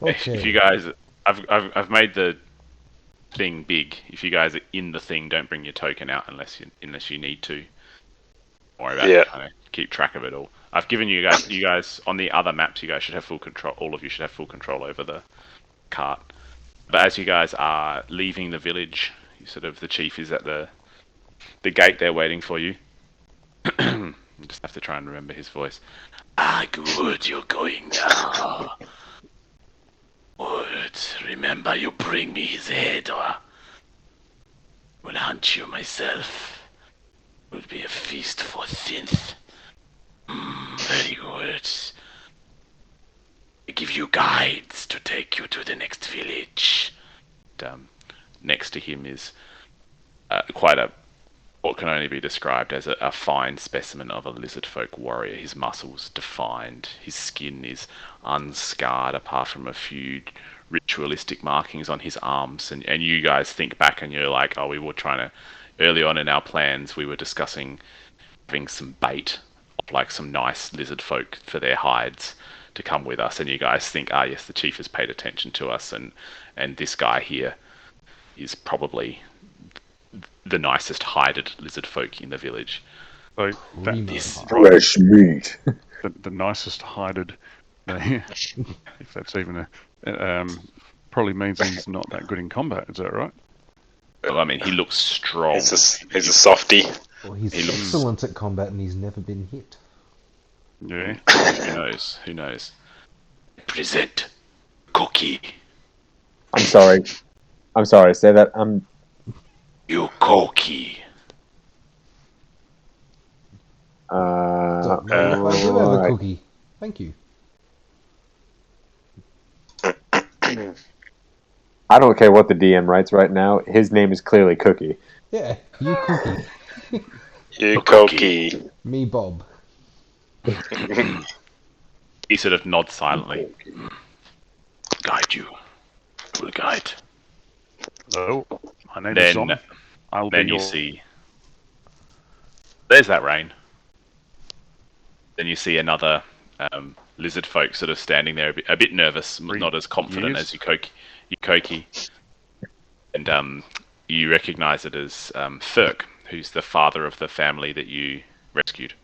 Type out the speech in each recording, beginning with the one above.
Okay. If you guys, I've made the thing big. If you guys are in the thing, don't bring your token out unless you need to. Don't worry about trying to keep track of it all. I've given you guys on the other maps. You guys should have full control. All of you should have full control over the cart. But as you guys are leaving the village, the chief is at the gate there waiting for you. You just have to try and remember his voice. Ah, good, you're going now. Good. Remember, you bring me his head, or I will hunt you myself. It will be a feast for Synth. Very good. I give you guides to take you to the next village. Next to him is quite what can only be described as a fine specimen of a lizard folk warrior. His muscles defined, his skin is unscarred apart from a few ritualistic markings on his arms. And you guys think back and you're like, oh, we were trying to, early on in our plans, we were discussing having some bait, like some nice lizard folk for their hides to come with us. And you guys think, ah, yes, the chief has paid attention to us, and this guy here is probably the nicest hided lizard folk in the village. So This fresh meat. the nicest hided, if that's even probably means he's not that good in combat. Is that right? Well, I mean, he looks strong. He's a softie. Well, he's He looks- excellent at combat and he's never been hit. Yeah. Who knows? Who knows? Present cookie. I'm sorry. Say that. You cookie. Don't know if I do have a alright. cookie. Thank you. I don't care what the DM writes right now. His name is clearly Cookie. Yeah, you cookie. You cookie. Me Bob. He sort of nods silently. Guide you. Will guide. Hello, my name is Zom. Then, I'll be then you your... see. There's that rain. Then you see another lizard folk sort of standing there, a bit nervous, not as confident as Yukoki. And you recognize it as Thurk, who's the father of the family that you rescued.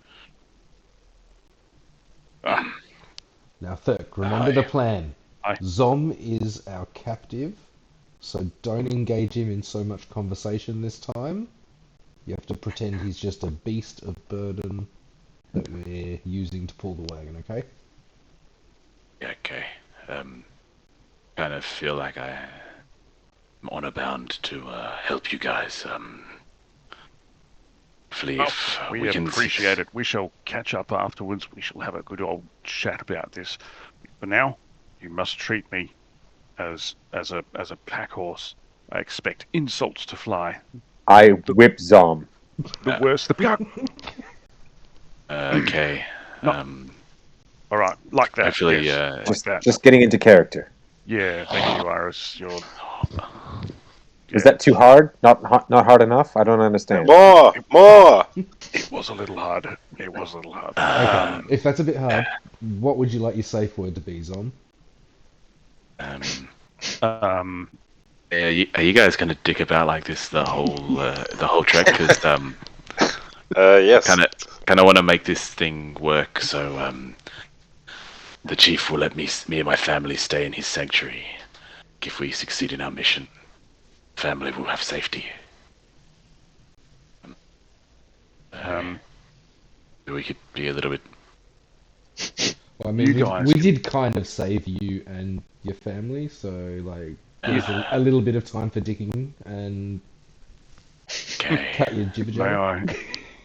Now, Thurk, remember the plan. Aye. Zom is our captive, so don't engage him in so much conversation this time. You have to pretend he's just a beast of burden that we're using to pull the wagon, okay? Okay. Kind of feel like I'm honor bound to help you guys. Hopefully, if we can appreciate it. We shall catch up afterwards. We shall have a good old chat about this. For now, you must treat me as a pack horse. I expect insults to fly. I whip Zom. The worse the better. Okay. All right, like that. Hopefully, yes, like that. Just getting into character. Yeah, thank you, Iris. You're... Is that too hard? Not hard enough? I don't understand. More! It was a little hard. It was a little hard. Okay, if that's a bit hard, what would you like your safe word to be, Zom? are you guys gonna dick about like this the whole trek? Because Yes. kind of want to make this thing work. So the chief will let me and my family stay in his sanctuary. If we succeed in our mission, family will have safety. We could be a little bit. Well, I mean, You guys we can- did kind of save you and your family, so like, here's a little bit of time for dicking and Okay. cut your jibber jabber.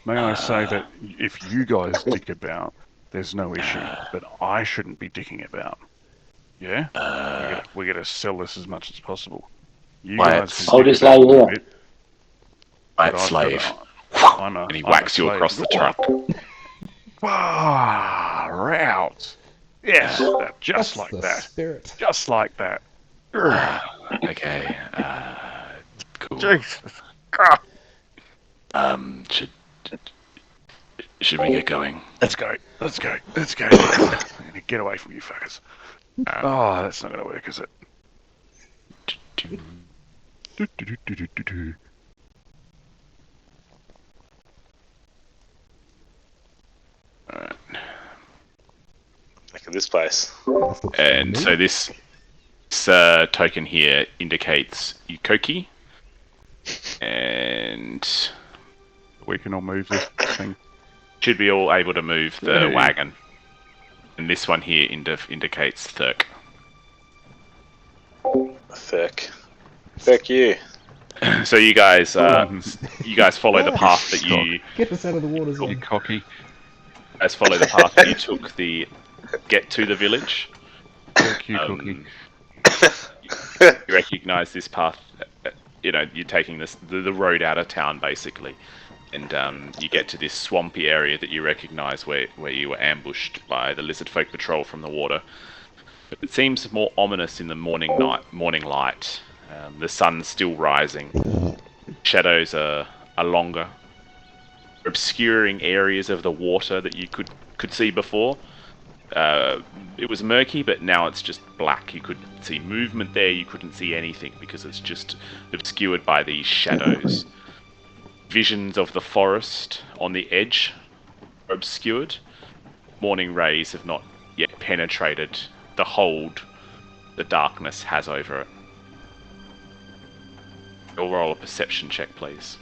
May I say that if you guys dick about, there's no issue, but I shouldn't be dicking about. Yeah? We're gonna sell this as much as possible. You Why, guys it's- can Hold dick this about line a little here. bit, Right, but I've slave. got a- And he I'm whacks a you slave. across the truck. Far out. Yes, just That's like the that. spirit. Just like that. Okay. Cool. Jesus. Should we get going? Let's go. I'm gonna get away from you fuckers. Oh, that's not going to work, is it? Alright. Look at this place. That's not And funny. so this token here indicates Yukoki. And We can all move this thing. should be all able to move the Hey. wagon. And this one here indicates Thurk. Fuck. Fuck you. So you guys follow the path that you Get us out of the water You zone. cocky. follow the path that you took the get to the village. Fuck you, cookie. You recognise this path. You're taking the road out of town basically, and you get to this swampy area that you recognise where you were ambushed by the lizard folk patrol from the water. But it seems more ominous in the morning light. The sun's still rising. Shadows are longer, obscuring areas of the water that you could see before. It was murky, but now it's just black. You could see movement there. You couldn't see anything because it's just obscured by these shadows. Visions of the forest on the edge are obscured. Morning rays have not yet penetrated the hold the darkness has over it. You'll roll a perception check, please.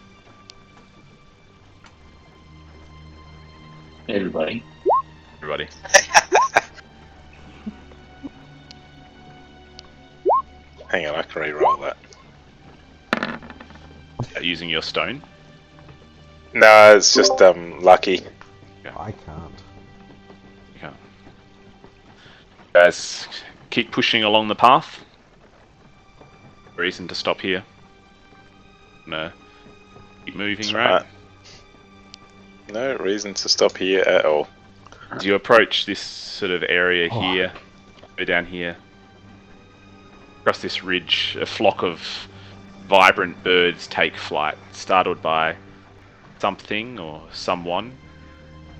Everybody. Everybody. Hang on, I can re-roll that. Using your stone. No, it's just lucky. I can't. You can't. Guys, keep pushing along the path. Reason to stop here. No. Keep moving, right? No reason to stop here at all. As you approach this sort of area here, go down here, across this ridge, a flock of vibrant birds take flight, startled by something or someone.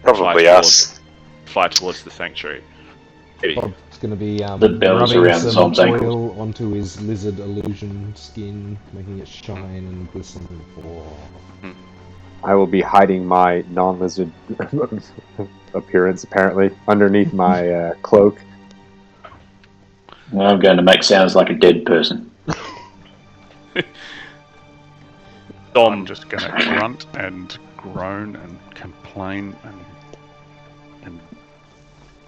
Probably us. Fly towards the sanctuary. Eddie, Bob's going to be The bells rubbing around some Zom's oil ankles. onto his lizard illusion skin, making it shine and glisten. Oh. I will be hiding my non-lizard appearance, apparently, underneath my cloak. I'm going to make sounds like a dead person. I'm just going to grunt and groan and complain and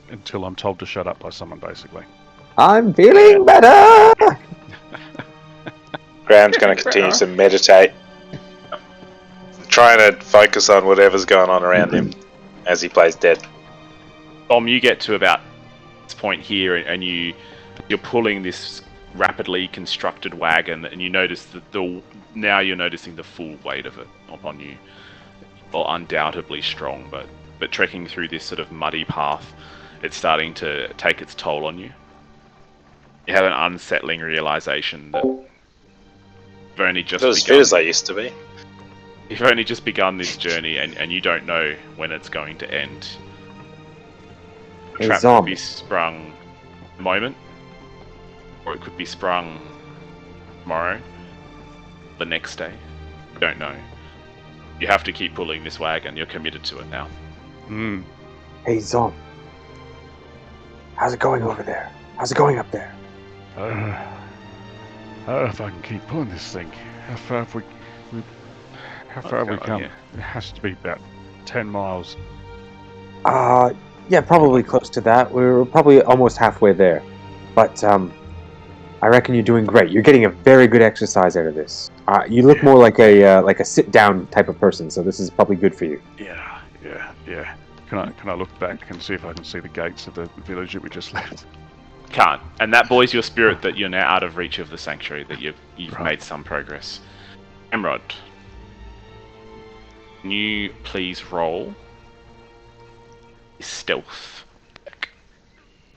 until I'm told to shut up by someone, basically. I'm feeling better! Graham's going to continue to meditate, trying to focus on whatever's going on around him as he plays dead. Dom, you get to about this point here, and you're pulling this rapidly constructed wagon, and you notice that now you're noticing the full weight of it upon you. Well, undoubtedly strong, but trekking through this sort of muddy path, it's starting to take its toll on you. You have an unsettling realization that you've only just Not as begun. fit as I used to be. You've only just begun this journey, and you don't know when it's going to end. The Hey, trap Zom. could be sprung the moment, or it could be sprung tomorrow, the next day. You don't know. You have to keep pulling this wagon. You're committed to it now. Hmm. Hey, Zom. How's it going over there? How's it going up there? I don't know if I can keep pulling this thing. How far have we going on come? here? It has to be about 10 miles. Yeah, probably close to that. We're probably almost halfway there. But, I reckon you're doing great. You're getting a very good exercise out of this. You look more like a sit-down type of person, so this is probably good for you. Yeah. Can I look back and see if I can see the gates of the village that we just left? Can't. And that buoys your spirit that you're now out of reach of the sanctuary, that you've Right. made some progress. Emrod, can you please roll a stealth check?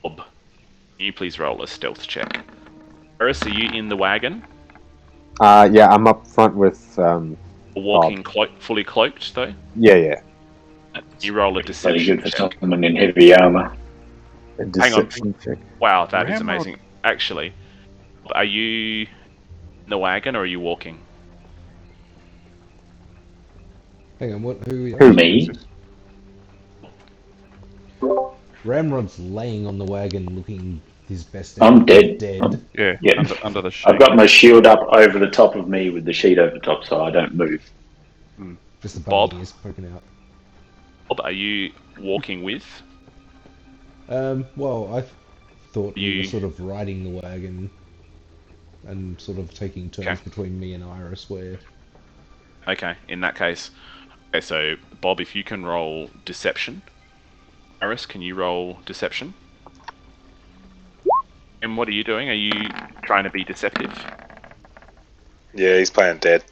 Bob, can you please roll a stealth check? Eris, are you in the wagon? Yeah, I'm up front with, Walking fully cloaked, though? yeah. You roll a Very deception good for check. someone in heavy armor. A deception check. Wow, that is Ramrod. amazing. Actually, are you in the wagon or are you walking? Hang on, what? Who? Who? Me? Ramrod's laying on the wagon, looking his best. I'm ever, dead. Dead. Yeah, Yeah. under the I've sheet. got my shield up over the top of me with the sheet over top, so I don't move. Just the Bob? bunny is poking out. Bob, are you walking with? Well, I thought we You- were sort of riding the wagon and sort of taking turns Okay. between me and Iris, where Okay, in that case. Okay, so Bob, if you can roll deception. Iris, can you roll deception? And what are you doing? Are you trying to be deceptive? Yeah, he's playing dead.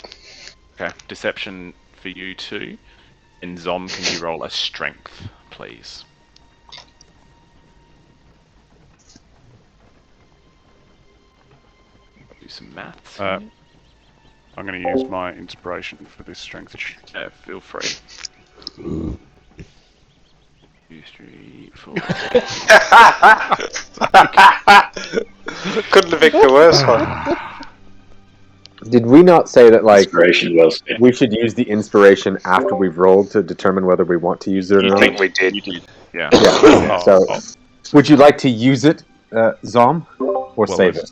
Okay, deception for you too. And Zom, can you roll a strength, please? Do some maths. Uh, I'm going to use my inspiration for this strength check. Feel free. 2, 3, 4. Couldn't have picked the worst one. Did we not say that, like, Inspiration well spent. we should use the inspiration after we've rolled to determine whether we want to use it or You not? think we did. You did. Yeah. Yeah. Oh, So, oh, would you like to use it, Zom, or well, save it?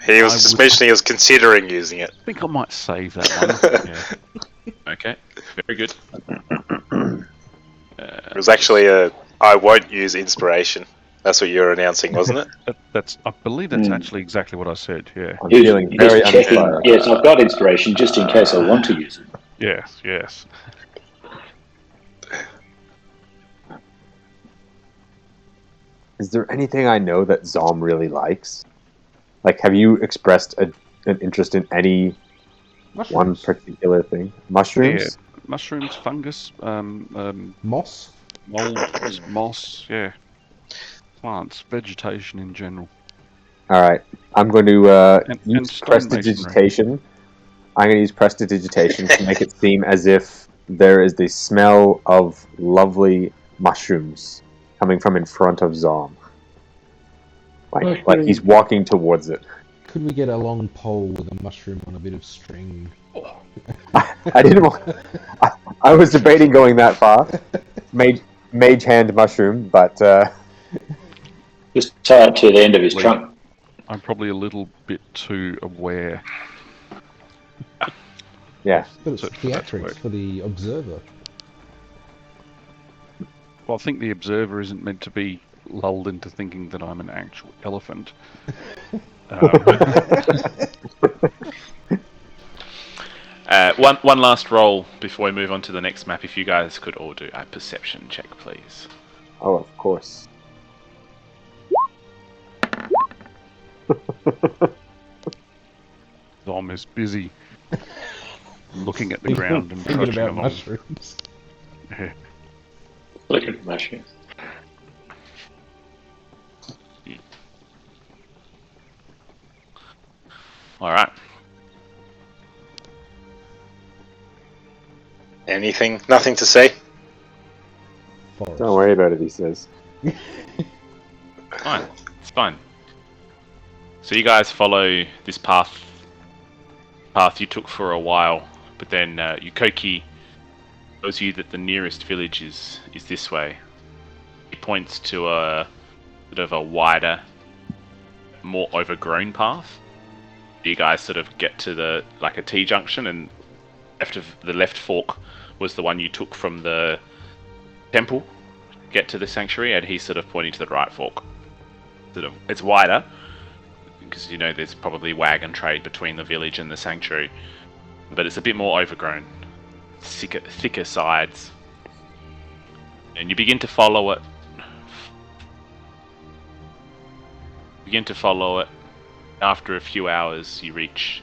He was mentioning he was considering using it. I think I might save that one. Yeah. Okay. Very good. It was actually a I won't use inspiration. That's what you were announcing, wasn't it? That's. I believe that's actually exactly what I said. Yeah. I'm He was feeling just very checking. uninspired. Yes, I've got inspiration just in case I want to use it. Yes. Yes. Is there anything I know that Zom really likes? Like, have you expressed an interest in any one mushrooms, particular thing? Mushrooms? Mushrooms, fungus, moss. molds, moss. Yeah. Plants, vegetation in general. All right. I'm going to And use stone prestidigitation. I'm going to use prestidigitation to make it seem as if there is the smell of lovely mushrooms coming from in front of Zom. Like he's walking towards it. Could we get a long pole with a mushroom on a bit of string? I didn't want. I was debating going that far. Mage hand mushroom, but Just tie it to the end of his trunk. I'm probably a little bit too aware. yeah. But it's So- so that's theatrics work. for the observer. Well, I think the observer isn't meant to be lulled into thinking that I'm an actual elephant. One last roll before we move on to the next map. If you guys could all do a perception check, please. Oh, of course. Dom is busy looking at the ground and Thinking trudging about along. mushrooms. Yeah. Look at the mushrooms. All right. Anything? Nothing to say? Forest. Don't worry about it, he says. Fine. It's fine. So you guys follow this path you took for a while, but then Yukoki shows you that the nearest village is this way. He points to a sort of a wider, more overgrown path. You guys sort of get to the like a T-junction, and the left fork was the one you took from the temple to get to the sanctuary, and he's sort of pointing to the right fork. It's wider because you know there's probably wagon trade between the village and the sanctuary, but it's a bit more overgrown, thicker sides, and you begin to follow it. After a few hours, you reach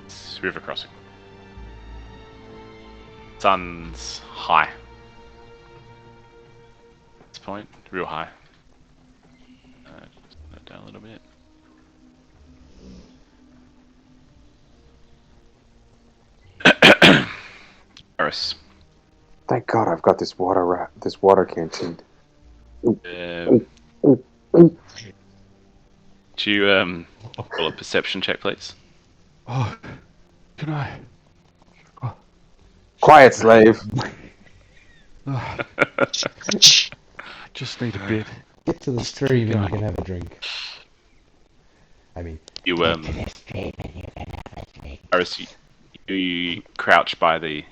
this river crossing. Sun's high. At this point, real high. Just put that down a little bit. Paris. Thank God I've got this water canteen. Do you roll a perception check, please? Oh, can I? Quiet, slave. Oh, just need a bit. Get to the stream and you can have a drink. I mean, You Iris, you crouch by the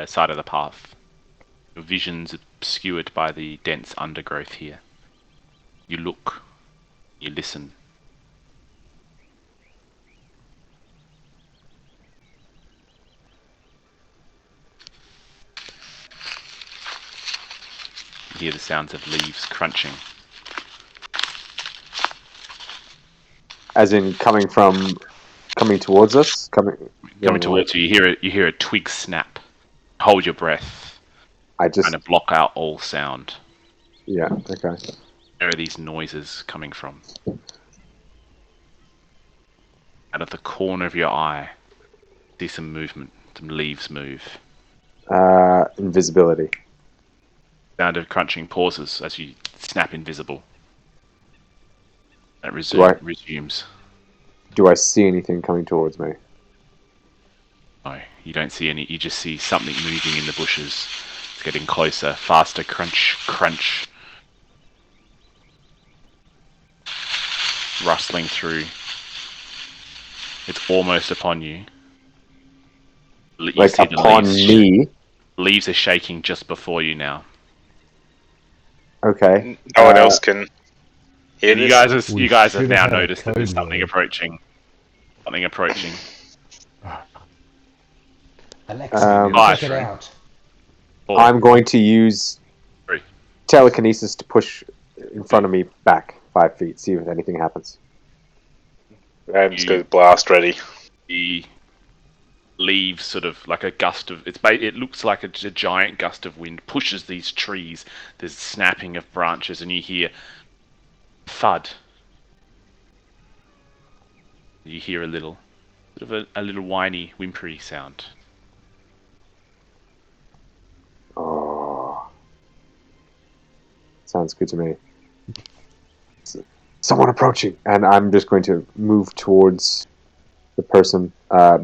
side of the path. Your vision's obscured by the dense undergrowth here. You look, you listen. You hear the sounds of leaves crunching. As in coming towards us? Coming Towards you, you hear a twig snap. Hold your breath. I just... Trying to block out all sound. Yeah, okay. Where are these noises coming from? Out of the corner of your eye, see some movement. Some leaves move. Invisibility. Sound of crunching pauses as you snap invisible. That resumes. Do I see anything coming towards me? No, you don't see any. You just see something moving in the bushes. It's getting closer, faster. Crunch, crunch. Rustling through. It's almost upon you. You Like see the upon me? Leaves are shaking just before you now. Okay. No one else can hear You this. guys have should now have had a noticed that there's code something word. approaching. Something approaching. Alexa, Five. check it out. Four, I'm going to use 3. telekinesis to push in front of me back 5 feet, see if anything happens. Graham's got his blast ready. The leaves, sort of like a gust of. It looks like a giant gust of wind pushes these trees. There's snapping of branches, and you hear thud. You hear a little, sort of a little whiny, whimpery sound. Oh. Sounds good to me. Someone approaching! And I'm just going to move towards the person,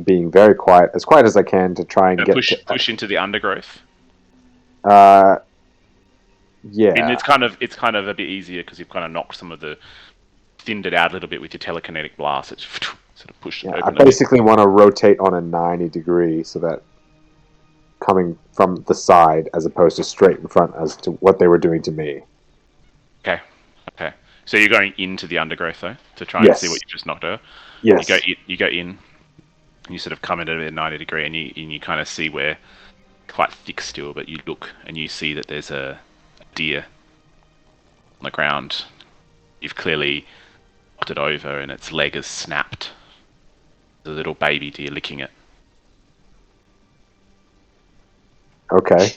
being very quiet as I can to try and Now get push into the undergrowth. yeah. And it's kind of a bit easier because you've kind of knocked thinned it out a little bit with your telekinetic blast. It's sort of pushed it I open. a bit. basically want to rotate on a 90 degree so that coming from the side as opposed to straight in front as to what they were doing to me. Okay. So you're going into the undergrowth though to try and see what you just knocked over. Yes. You go in. And you sort of come in at a 90 degree, and you kind of see where quite thick still, but you look and you see that there's a deer on the ground. You've clearly knocked it over, and its leg is snapped. There's a little baby deer licking it. Okay.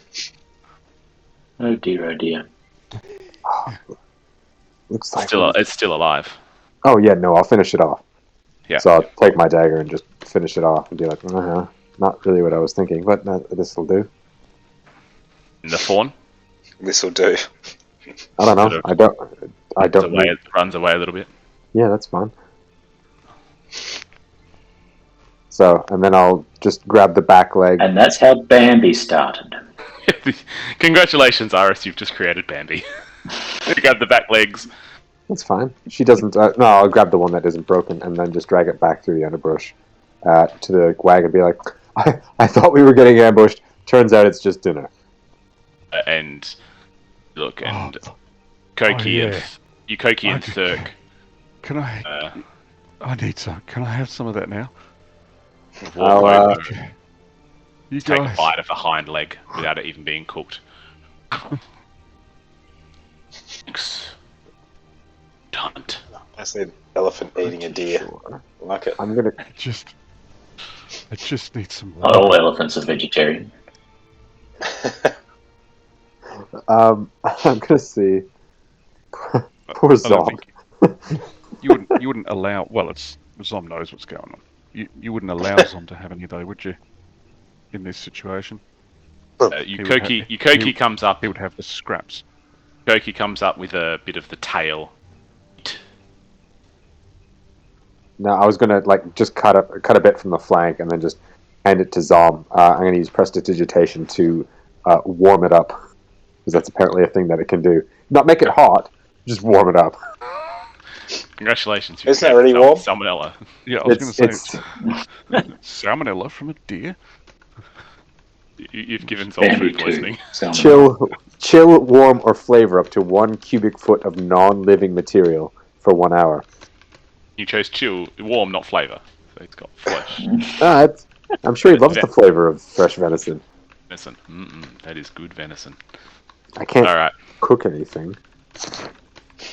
Oh dear, oh dear. Looks like It's still alive. Oh yeah, no, I'll finish it off. Yeah. So I'll take my dagger and just finish it off and be like, not really what I was thinking, but this will do. And the fawn This'll do. I don't know. I don't. runs away a little bit. Yeah, that's fine. So, and then I'll just grab the back leg. And that's how Bambi started. Congratulations, Iris! You've just created Bambi. You got the back legs. That's fine. She doesn't. No, I'll grab the one that isn't broken and then just drag it back through the underbrush to the wagon and be like, I thought we were getting ambushed. Turns out it's just dinner. And look, and Koki and Thurk. Can I? I need some. Can I have some of that now? I'll, You take guys. a bite of the hind leg without it even being cooked. Thanks. Hunt. That's an elephant eating a deer. Sure. I like it. I'm gonna. I just need some Not all water. elephants are vegetarian. I'm gonna see. Poor I don't Zom. think you wouldn't allow. Well, Zom knows what's going on. You wouldn't allow Zom to have any though, would you? In this situation, Yukoki comes up. he would have the scraps. Koki comes up with a bit of the tail. No, I was gonna just cut a bit from the flank and then just hand it to Zom. I'm gonna use prestidigitation to warm it up because that's apparently a thing that it can do. Not make it hot, just warm it up. Congratulations. Isn't that really warm? Salmonella. Yeah, I was going to It's say salmonella from a deer. You've given Zol Bambi food too. poisoning. chill, warm, or flavor up to 1 cubic foot of non-living material for 1 hour. You chose chill, warm, not flavour. So it's got flesh. I'm sure he loves the flavor of fresh venison. Venison. That is good venison. I can't Alright. cook anything.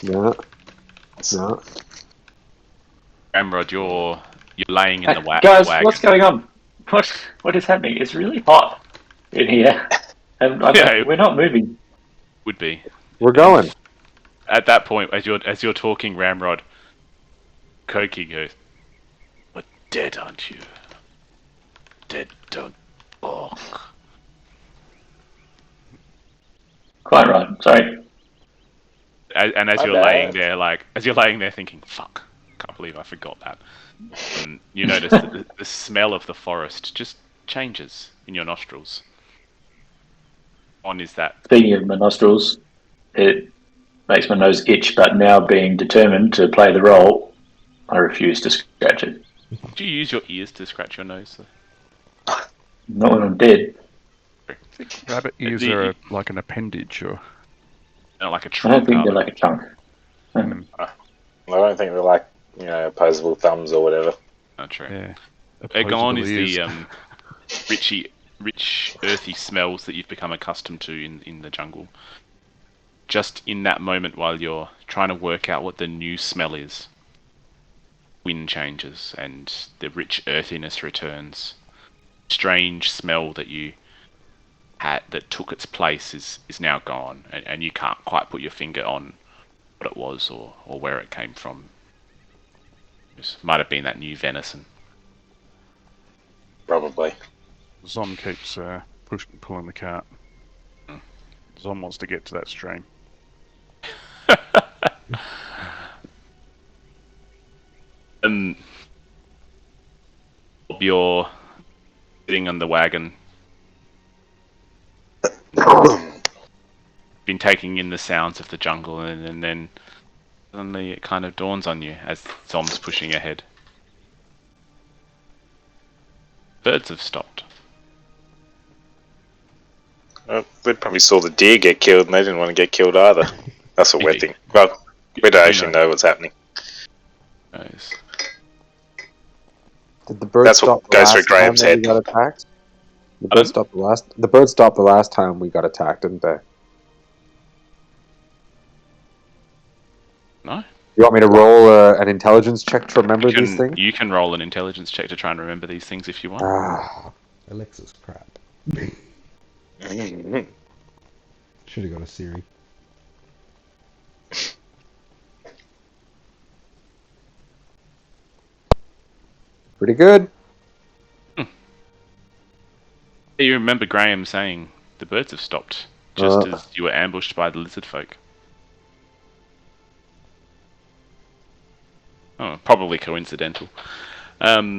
No. Amrod, you're laying in the Guys, wagon. what's going on? What is happening? It's really hot in here, and we're not moving. Would be. We're going. At that point, as you're talking, Ramrod, Koki goes, "But dead, aren't you? Dead don't talk." Quite right. Sorry. And as My you're bad. laying there thinking, "Fuck, can't believe I forgot that." And you notice that the smell of the forest just changes in your nostrils. One is that Speaking of my nostrils, it makes my nose itch. But now, being determined to play the role, I refuse to scratch it. do you use your ears to scratch your nose? Not when I'm dead. Rabbit ears are like an appendage, or Not like a I trunk. don't think are they're they? like a chunk. I don't think they're like, opposable thumbs or whatever. Not true. yeah. Gone is opposable the rich, earthy smells that you've become accustomed to in the jungle. Just in that moment while you're trying to work out what the new smell is, wind changes and the rich earthiness returns. Strange smell that you had that took its place is now gone, and you can't quite put your finger on what it was or where it came from. It might have been that new venison. Probably. Zom keeps pulling the cart. Zom wants to get to that stream. You're sitting on the wagon, been taking in the sounds of the jungle, and then suddenly it kind of dawns on you as Zom's pushing ahead. Birds have stopped. We probably saw the deer get killed and they didn't want to get killed either. That's what we're Maybe. thinking. Well, we don't actually know what's happening. Nice. Did the bird That's stop what the goes last through Graham's time that we head. got attacked? The Pardon? bird stopped the last time we got attacked, didn't they? No? You want me to roll an intelligence check to remember these things? You can roll an intelligence check to try and remember these things if you want. Ah, Alexa's crap. Should have got a Siri. pretty good. You remember Graham saying the birds have stopped just Uh. as you were ambushed by the lizard folk. Oh, probably coincidental. Everyone.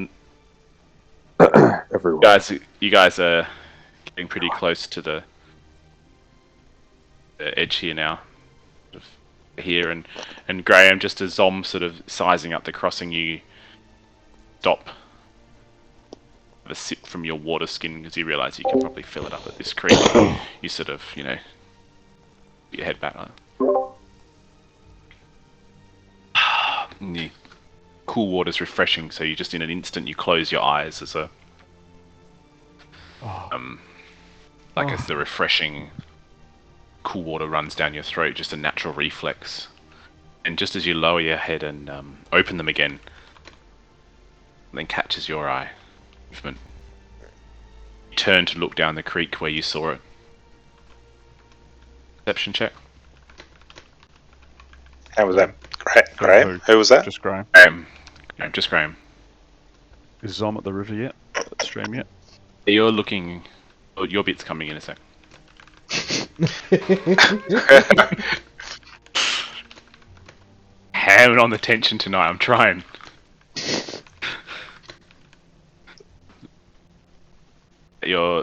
You guys are getting pretty close to the edge here now. Sort of here and Graham, just as Zom sort of sizing up the crossing, you stop, have a sip from your water skin because you realise you can probably fill it up at this creek. You sort of, put your head back on. And the cool water's refreshing, so you just in an instant you close your eyes as a as the refreshing cool water runs down your throat, just a natural reflex. And just as you lower your head and open them again, then catches your eye movement. You turn to look down the creek where you saw it. Perception check. How was that? Graham? Who was that? Just Graham. Just Graham. Is Zom at the river yet? At the stream yet? You're looking. Oh, your bit's coming in a sec. Hammering on the tension tonight. I'm trying.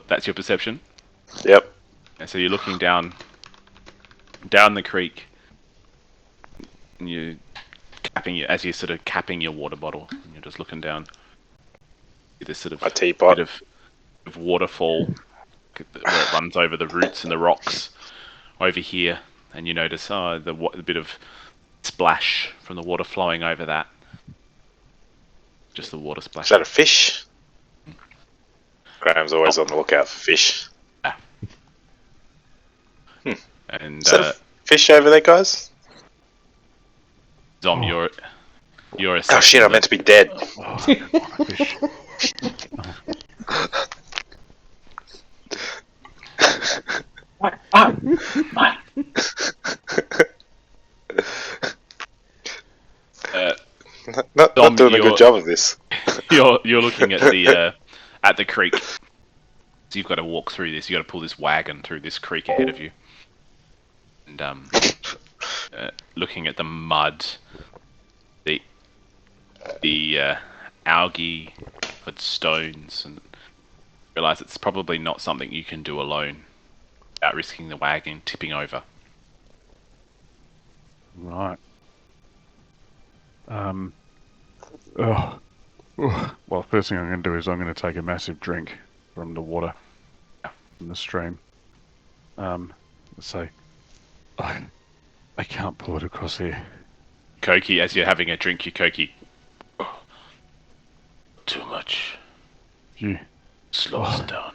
That's your perception. Yep. And so you're looking down the creek, and as you're sort of capping your water bottle, and you're just looking down. This sort of A teapot. bit of waterfall where it runs over the roots and the rocks over here, and you notice the bit of splash from the water flowing over that. Just the water splash. Is that a fish? Graham's always on the lookout for fish. And Is that a fish over there, guys? Zom, you're Oh shit! I meant to be dead. Not doing a good job of this. You're looking at the creek. So you've got to walk through this. You've got to pull this wagon through this creek ahead of you. And looking at the mud, the algae, but stones, and realize it's probably not something you can do alone without risking the wagon tipping over. Right. Well, first thing I'm going to do is I'm going to take a massive drink from the water, from the stream. Let's say, I can't pull it across here. Koki, as you're having a drink, you Koki. Too much. You, Slow us down.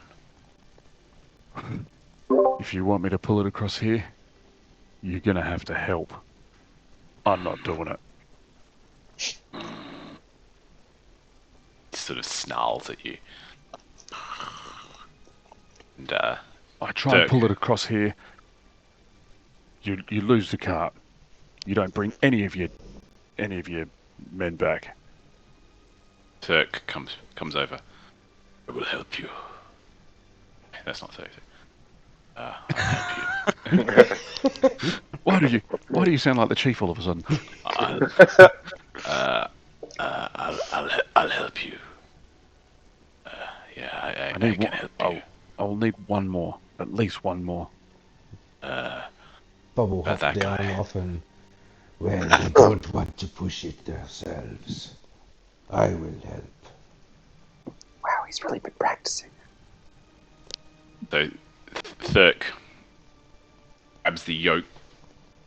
if you want me to pull it across here, you're going to have to help. I'm not doing it. He sort of snarls at you. And I try and pull it across here. You lose the cart. You don't bring any of your men back. Turk comes over. I will help you. That's not so easy. I'll help you. Why do you sound like the chief all of a sudden? I'll help you. I can help you. I'll need one more, at least one more. Bubble About hop that down guy. often. Well, we don't want to push it ourselves. I will help. Wow, he's really been practicing. So Thurk grabs the yoke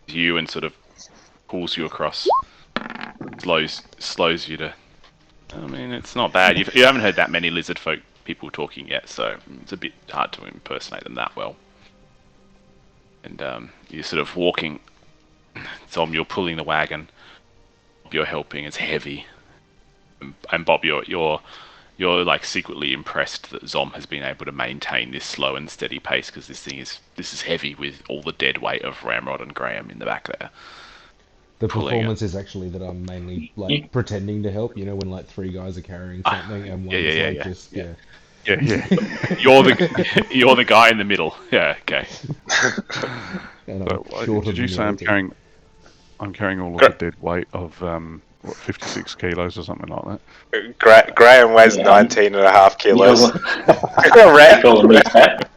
to you and sort of pulls you across. Slows you to. I mean, it's not bad. You haven't heard that many lizard folk people talking yet, so it's a bit hard to impersonate them that well. And you're sort of walking. Zom, you're pulling the wagon. You're helping. It's heavy. And Bob, you're like secretly impressed that Zom has been able to maintain this slow and steady pace, because this is heavy with all the dead weight of Ramrod and Graham in the back there. The Pulling performance is actually that I'm mainly like pretending to help. You know, when like three guys are carrying something and one's just Yeah. You're the guy in the middle. Yeah, okay. And So, I'm short did of you the say I'm military. carrying all of the dead weight of 56 kilos or something like that? Graham weighs Yeah. 19.5 kilos. Calling me fat.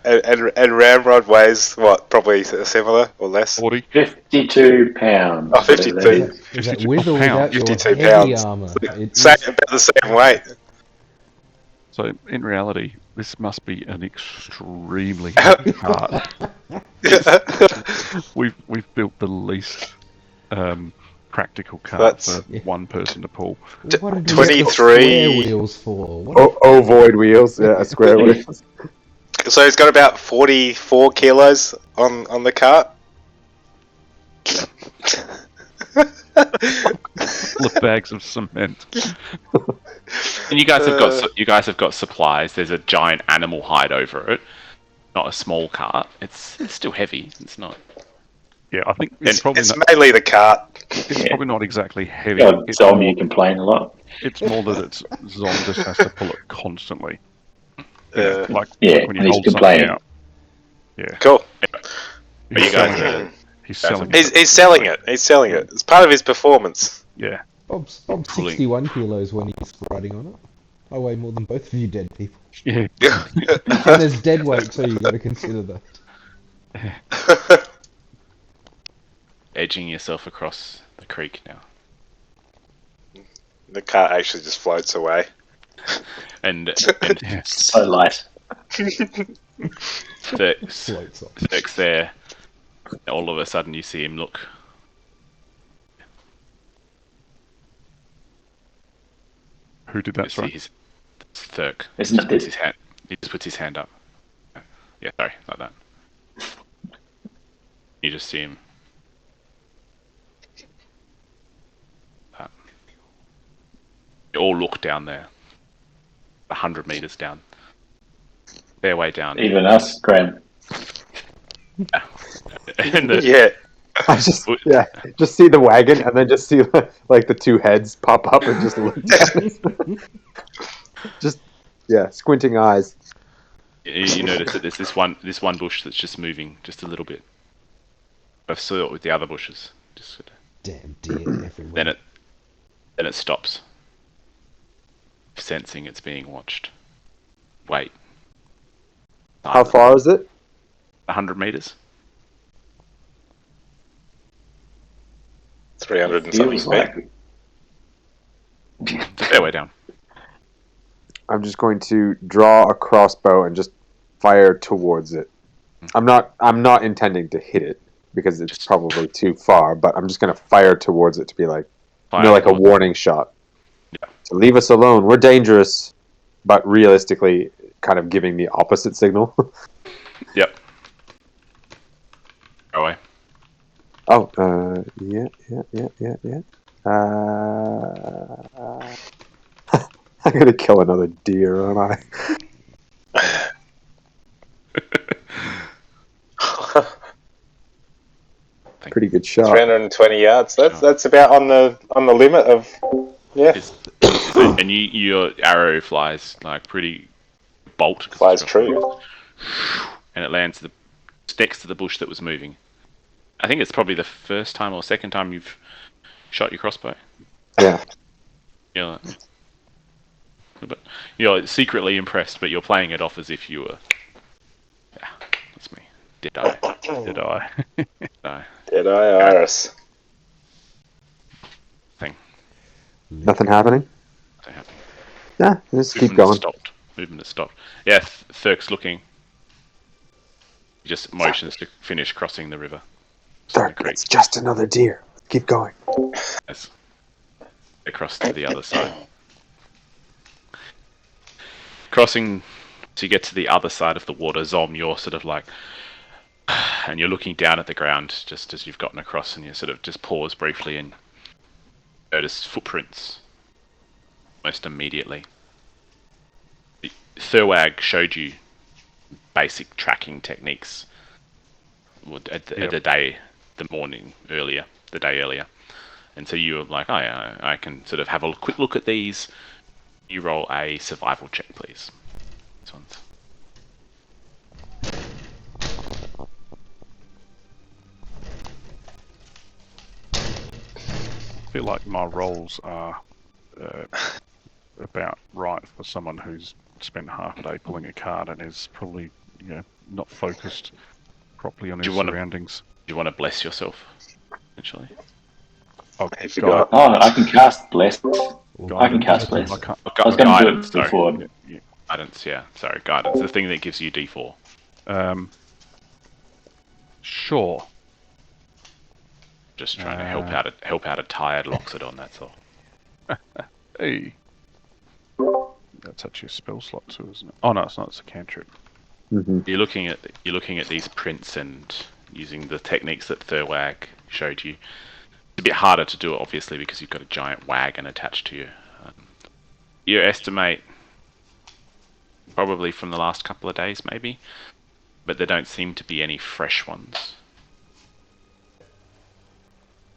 and Ramrod weighs what? Probably similar or less. 40? 52 pounds. Oh, 52. Is that with or pounds, without your 52 heavy pounds. armor? It Same, is- about the same weight. So in reality, this must be an extremely heavy cart. We've built the least practical cart That's- for one person to pull. What did we get the 23 square wheels for? What Ovoid wheels, yeah, a square wheels. So he's got about 44 kilos on the cart. Full of bags of cement. And you guys have got supplies. There's a giant animal hide over it, not a small cart. It's still heavy. It's not. Yeah, I think it's It's mainly the cart. probably not exactly heavy. God, It's Zom, more, you complain a lot. it's more that Zom just has to pull it constantly. like Yeah, when and you he's hold been something playing. out. Yeah. Cool. He's you guys selling it. He's selling it. He's selling it. He's selling it. It's part of his performance. Yeah. Bob's Pulling. 61 kilos when he's riding on it. I weigh more than both of you dead people. Yeah. And there's dead weight too, you gotta consider that. Edging yourself across the creek now. The cart actually just floats away. And Yeah. So light. Thurk's Floats off. there. All of a sudden you see him look. Who did You that? see Sorry. his Thurk. Isn't it Puts this? his hand. He just puts his hand up. Yeah, sorry, like that. You just see him. You all look down there. 100 meters down. Fair way down. Even us, Graham. And the, Yeah. I just see the wagon and then just see like the two heads pop up and just look down. Just squinting eyes. you notice that there's this one bush that's just moving just a little bit. I've saw it with the other bushes. Just sort of, Damn deer everywhere. then it stops. Sensing it's being watched. Wait. How far is it? 100 meters. 300 and something Feels feet. like It's a fair way down. I'm just going to draw a crossbow and just fire towards it. I'm not intending to hit it because it's probably too far, but I'm just going to fire towards it to be like, like a warning shot. Yeah. So leave us alone. We're dangerous, but realistically, kind of giving the opposite signal. Yep. Go away. Oh, yeah. I'm gonna kill another deer, aren't I? Pretty good shot. 320 yards. That's about on the limit of. Yeah. And your arrow flies like pretty bolt. 'Cause Flies it's true. And it lands next to the bush that was moving. I think it's probably the first time or second time you've shot your crossbow. Yeah. You're secretly impressed, but you're playing it off as if you were. Yeah, that's me. Did I? Did I? No. Did I, Iris? Nothing happening? Nothing happening. Yeah, just keep Movement going. Stopped. Movement has stopped. Yeah, Thurk's looking. He just motions to finish crossing the river. Third, it's just another deer. Keep going. Yes. Across to the other side. Crossing to get to the other side of the water, Zom, you're sort of like, and you're looking down at the ground just as you've gotten across, and you sort of just pause briefly and notice footprints almost immediately. Thurwag showed you basic tracking techniques the day earlier. And so you were like, oh yeah, I can sort of have a quick look at these. You roll a survival check, please. This one's. I feel like my rolls are about right for someone who's spent half a day pulling a card and is probably not focused properly on his surroundings. Do you want to bless yourself, essentially? If you got. Oh, I can cast Bless. Well, I can cast Bless. I can't. I was going to do Guidance, it sorry. before. Guidance, yeah. Sorry, guidance. The thing that gives you D4. Sure. Just trying to help out a tired Loxodon, that's all. Hey. That's actually a spell slot too, isn't it? Oh no, it's not. It's a cantrip. Mm-hmm. You're looking at these prints and using the techniques that Thurwag showed you. It's a bit harder to do it, obviously, because you've got a giant wagon attached to you. You estimate probably from the last couple of days, maybe, but there don't seem to be any fresh ones.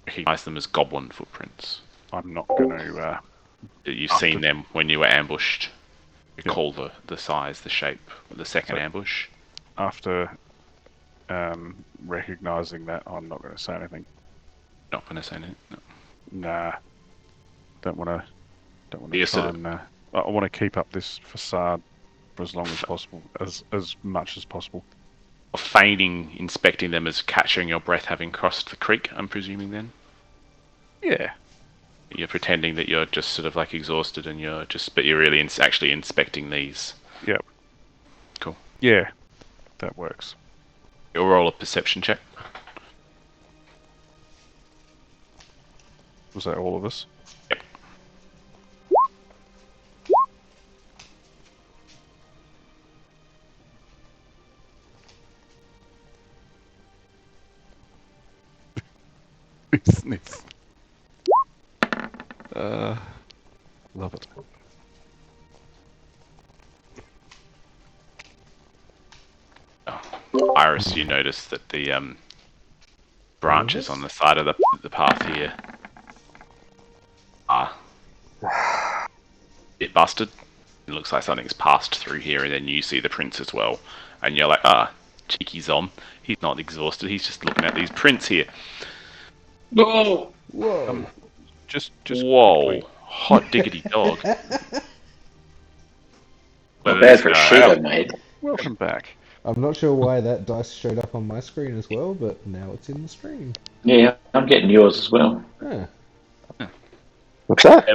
Recognize them as goblin footprints. I'm not going to. You've seen them when you were ambushed Recall the size, the shape of the second So- ambush. After recognizing that, I'm not going to say anything. Not going to say anything. No. Nah, don't want to Yes, try it- and. I want to keep up this facade for as long as possible, as much as possible. Feigning inspecting them as catching your breath having crossed the creek, I'm presuming then? Yeah. You're pretending that you're just sort of like exhausted and but you're really actually inspecting these. Yep. Cool. Yeah, that works. You'll roll a perception check. Was that all of us? Yep. Sniff. Love it. Iris, you notice that the branches on the side of the path here are a bit busted. It looks like something's passed through here, and then you see the prints as well. And you're like, cheeky Zom. He's not exhausted, he's just looking at these prints here. No! Whoa. Just Whoa, quickly. hot diggity dog. Not bad for a sheet I made. Welcome back. I'm not sure why that dice showed up on my screen as well, but now it's in the stream. Yeah, I'm getting yours as well. Yeah. What's that?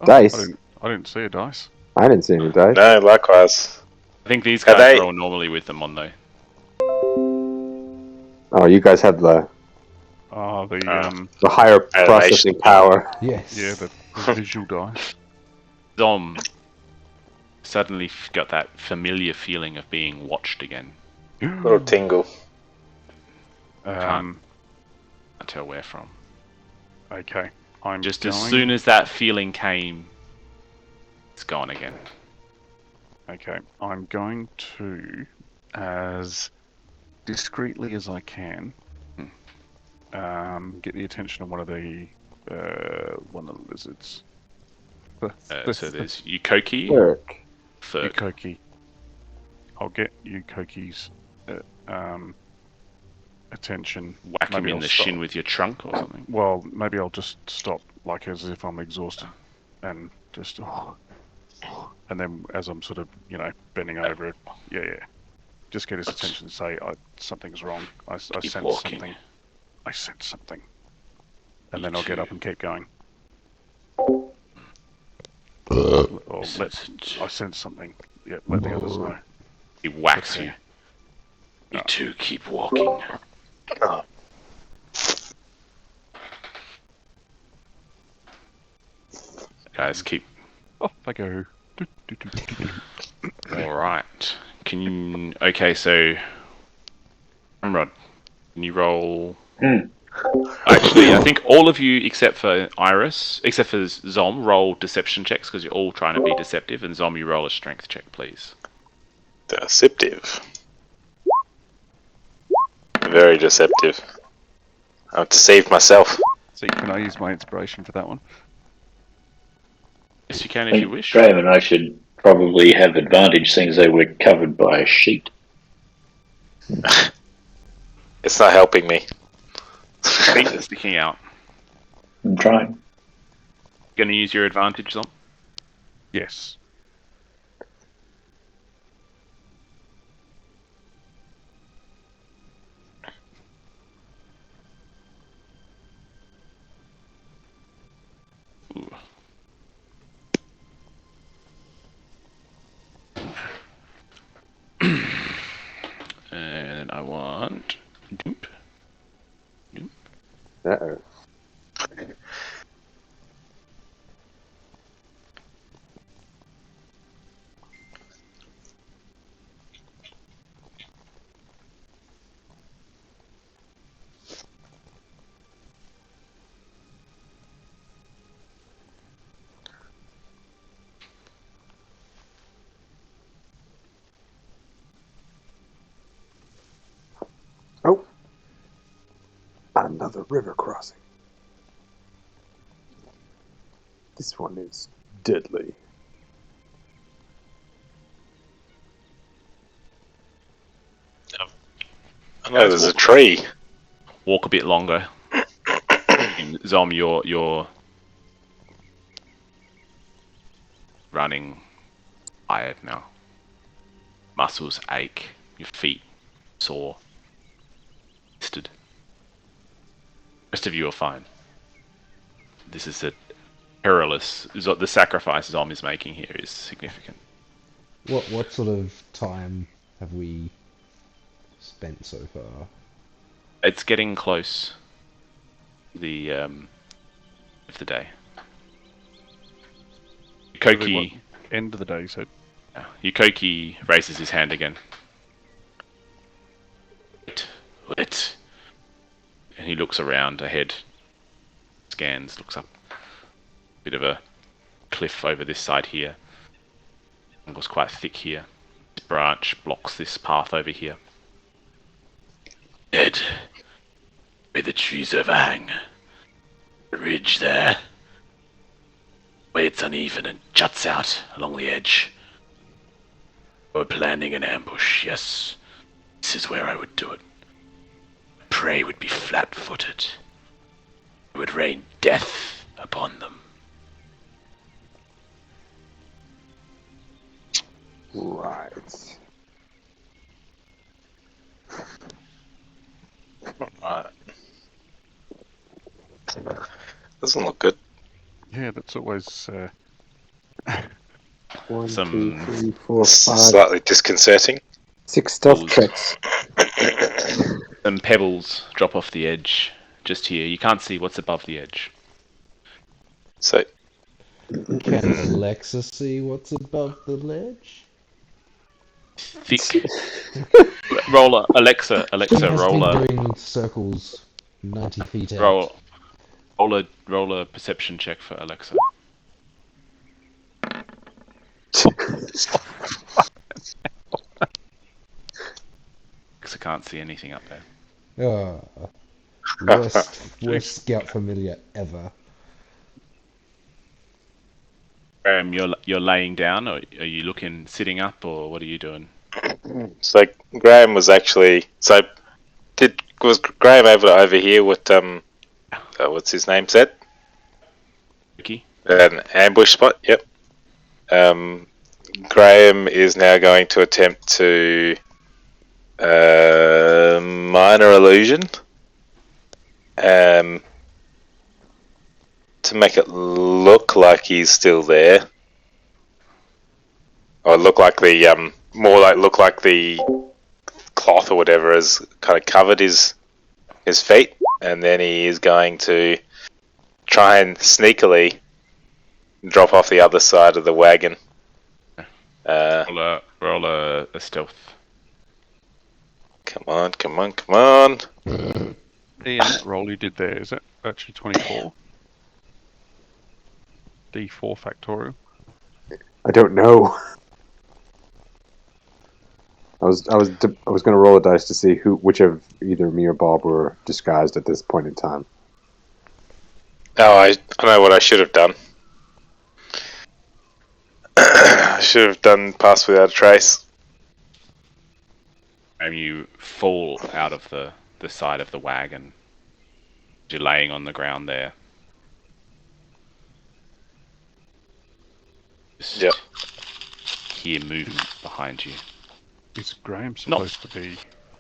Dice. I didn't see a dice. I didn't see any dice. No, likewise. I think these Are guys they- roll normally with them on though. Oh, you guys have the higher processing power. Yes. yeah, the visual dice. Zom suddenly got that familiar feeling of being watched again. Little tingle. Can't tell where from. Okay. I'm Just going... as soon as that feeling came, it's gone again. Okay, I'm going to, as discreetly as I can, get the attention of one of the lizards. So there's Yukoki, Work. Third. Yukoki. I'll get Yukoki's attention. Whack him Maybe in I'll the stop. shin with your trunk or something. Well, maybe I'll just stop, like as if I'm exhausted, and just, and then as I'm sort of, bending over it, yeah, just get his attention and say, something's wrong. I Keep sense walking. something. I sense something, and Me then I'll get too. up and keep going. Or I sense something. Yeah, let the others know. He whacks Okay. you. You two keep walking. Oh, Guys, keep. Off I go. Alright. Can you. Okay, so. Rod, can you roll. Actually, I think all of you except for Iris, except for Zom, roll deception checks because you're all trying to be deceptive, and Zom, you roll a strength check, please. deceptive. Very deceptive. I've deceived myself. See, can I use my inspiration for that one? Yes, you can I if you think wish. Graham and I should probably have advantage, seeing as though we're covered by a sheet. It's not helping me. Feet are sticking out. I'm trying. Going to use your advantage, Zom? Yes. Ooh. And I want. Doop. Uh-oh. Oh. Another river crossing. This one is deadly. Oh, there's a tree. Walk a bit longer. And Zom, you're running tired now. Muscles ache. Your feet sore. Twisted. Rest of you are fine. This is a perilous. The sacrifice Zom is making here is significant. What sort of time have we spent so far? It's getting close. The of the day. Yukoki. End of the day, so Yukoki raises his hand again. Wait. And he looks around ahead. Scans, looks up. Bit of a cliff over this side here. It was quite thick here. This branch blocks this path over here. Ed, where the trees overhang. The ridge there. Where it's uneven and juts out along the edge. We're planning an ambush, yes. This is where I would do it. Prey would be flat-footed. It would rain death upon them. Right. Alright. Doesn't look good. yeah, that's always 1, Some- 2, 3, 4, 5, Slightly disconcerting. 6 stealth Balls. checks. Some pebbles drop off the edge just here. You can't see what's above the edge. So, Can Alexa see what's above the ledge? Thick. Roller, Alexa, She has roller, been doing circles 90 feet out. roll a perception check for Alexa. Alexa can't see anything up there. Worst scout familiar ever. You're laying down, or are you sitting up, or what are you doing? so Graham was actually. Was Graham able to overhear what what's his name said? Ricky? An ambush spot. Yep. Graham is now going to attempt to minor illusion. To make it look like he's still there, or look like the look like the cloth or whatever has kind of covered his feet, and then he is going to try and sneakily drop off the other side of the wagon. Roll a stealth. Come on, come on, come on! Ian, that roll you did there, is that actually 24? D4 factorial. I don't know. I was going to roll a dice to see which of either me or Bob were disguised at this point in time. Oh, I know what I should have done. I should have done Pass Without a Trace. And you fall out of the side of the wagon. You're laying on the ground there. Just Yep. hear movement behind you. Is Graham supposed to be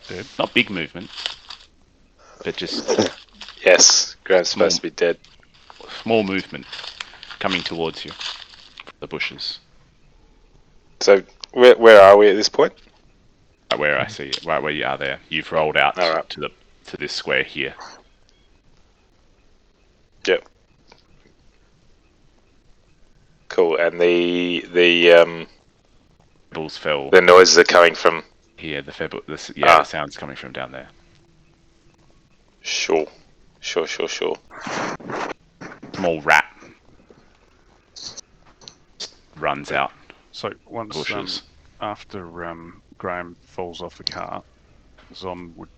dead? Not big movement, but just Yes, Graham's supposed to be dead. small movement coming towards you from the bushes. So, where are we at this point? Right where I see it, right where you are there. You've rolled out Alright. to this square here. Yep. Cool. And the Pebbles fell noises are coming from. here. The sound's coming from down there. Sure. Small rat runs out. So once Bushes. after Graham falls off the cart, Zom would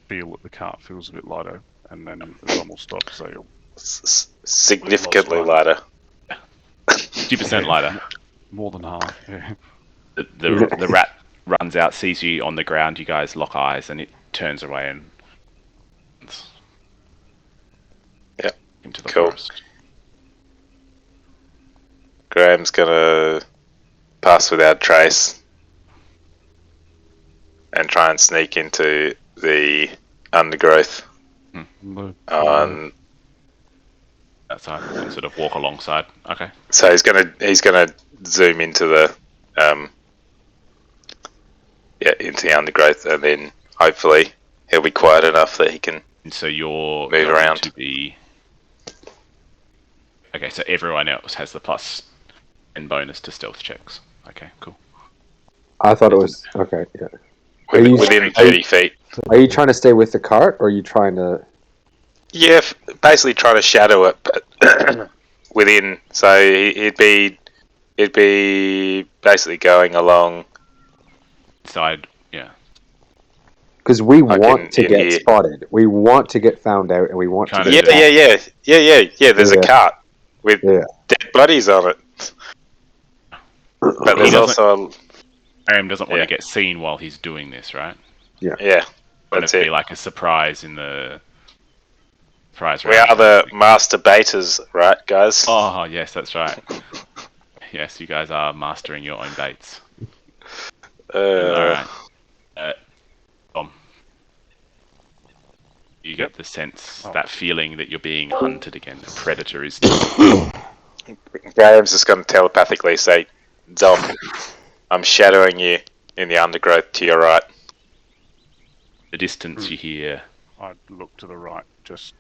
feel that the cart feels a bit lighter, and then Zom will stop. So he'll Significantly We've lost lighter. 50% lighter. more than half. Yeah. The rat runs out, sees you on the ground. You guys lock eyes, and it turns away and Yep, into the cool. forest. Graham's gonna pass without trace and try and sneak into the undergrowth on. Outside and sort of walk alongside. Okay. So he's gonna zoom into the into the undergrowth, and then hopefully he'll be quiet enough that he can. And so you're Move going around. to be. Okay, so everyone else has the plus and bonus to stealth checks. Okay, cool. I thought it was okay. Yeah. Are you- Within 30 feet. Are you trying to stay with the cart, or are you trying to? Yeah, basically trying to shadow it, but within. So he'd be basically going along. Side, yeah. Because we Like want to in get here. spotted. We want to get found out, and we want Kind to. of Get Yeah. There's a Yeah. cart with Yeah. dead bodies on it, but there's He also Graham doesn't want Yeah. to get seen while he's doing this, right? yeah. Want That's to be it. like a surprise in the surprise We round. are the master baiters, right, guys? Oh yes, that's right. Yes, you guys are mastering your own baits. Alright. Tom. You get the sense, that feeling that you're being hunted again. The predator is Graham's just going to telepathically say, Dom, I'm shadowing you in the undergrowth to your right. the distance. You hear I'd look to the right, just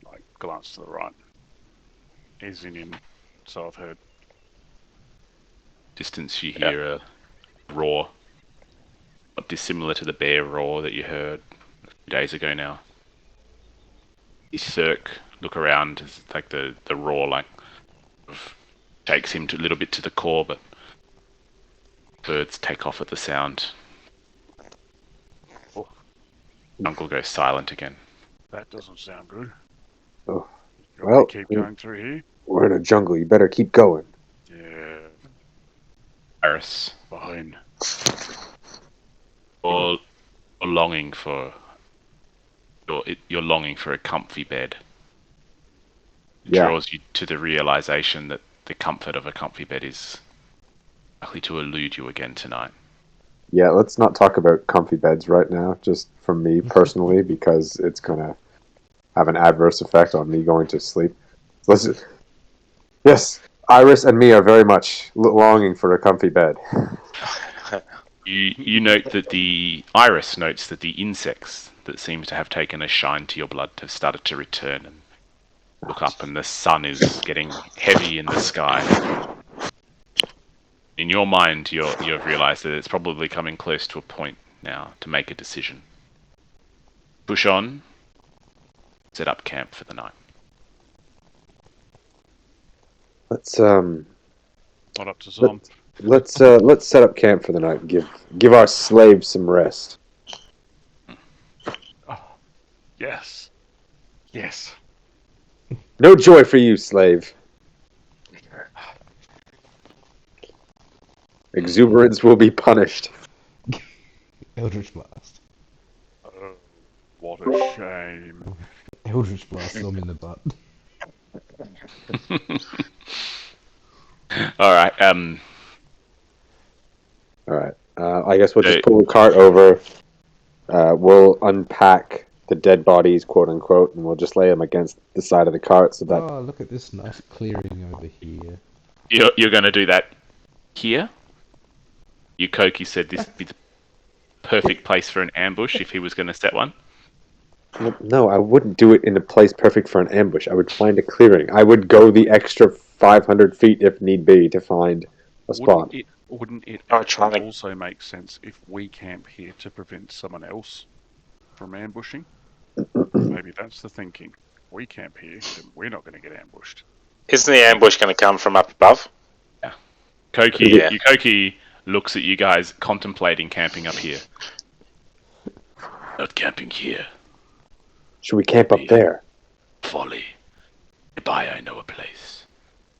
like glance to the right. He's in, so I've heard. distance. You hear a roar, not dissimilar to the bear roar that you heard a few days ago. Now, you look around. It's like the roar, like takes him a little bit to the core, but birds take off at the sound. Uncle goes silent again. That doesn't sound good. Oh, You want me well, to keep going through here? We're in a jungle. You better keep going. Yeah, Iris, fine. you're longing for you're longing for a comfy bed. It Yeah. draws you to the realization that the comfort of a comfy bed is likely to elude you again tonight. Yeah, let's not talk about comfy beds right now, just from me personally, because it's going to have an adverse effect on me going to sleep. Yes, Iris and me are very much longing for a comfy bed. You note that the Iris notes that the insects that seem to have taken a shine to your blood have started to return and look up, and the sun is getting heavy in the sky. In your mind, you've realised that it's probably coming close to a point now to make a decision. Push on, set up camp for the night. Let's Not up to some. let's set up camp for the night and give our slaves some rest. Yes. Yes. No joy for you, slave. Exuberance will be punished. Eldritch Blast. Oh, what a shame. Eldritch Blast them in the butt. Alright, Alright. I guess we'll Okay. just pull the cart over. We'll unpack the dead bodies, quote unquote, and we'll just lay them against the side of the cart so that. Oh, look at this nice clearing over here. you're going to do that here? Yukoki said this would be the perfect place for an ambush if he was going to set one. No, I wouldn't do it in a place perfect for an ambush. I would find a clearing. I would go the extra 500 feet if need be to find a spot. Wouldn't it I'm actually trying to- also make sense if we camp here to prevent someone else from ambushing? Maybe that's the thinking. We camp here, then we're not going to get ambushed. Isn't the ambush going to come from up above? Yeah. Yukoki looks at you guys contemplating camping up here. Not camping here. Should we camp up there? Folly. Nearby I know a place.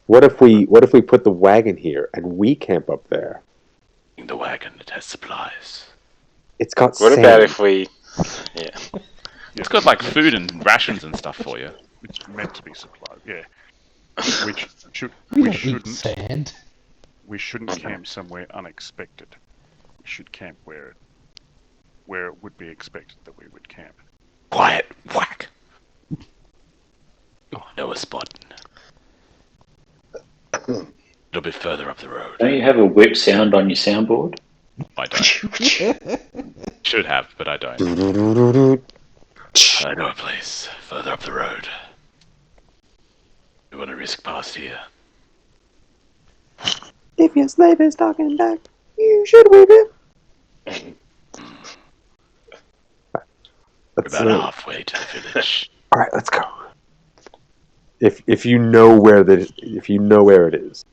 What if we put the wagon here and we camp up there? In the wagon that has supplies. It's got What sand. about if we Yeah. It's got like food and rations and stuff for you. It's meant to be supplied. Yeah. Which We we don't eat shouldn't sand. we shouldn't camp somewhere unexpected. We should camp where it would be expected that we would camp. Quiet, whack. I know a spot. A little bit further up the road. Don't you have a whip sound on your soundboard? I don't. Should have, but I don't. I know a place further up the road. You want to risk past here? If your slave is talking back, you should whip it. We're about halfway to the village. All right, let's go. If you know where it is.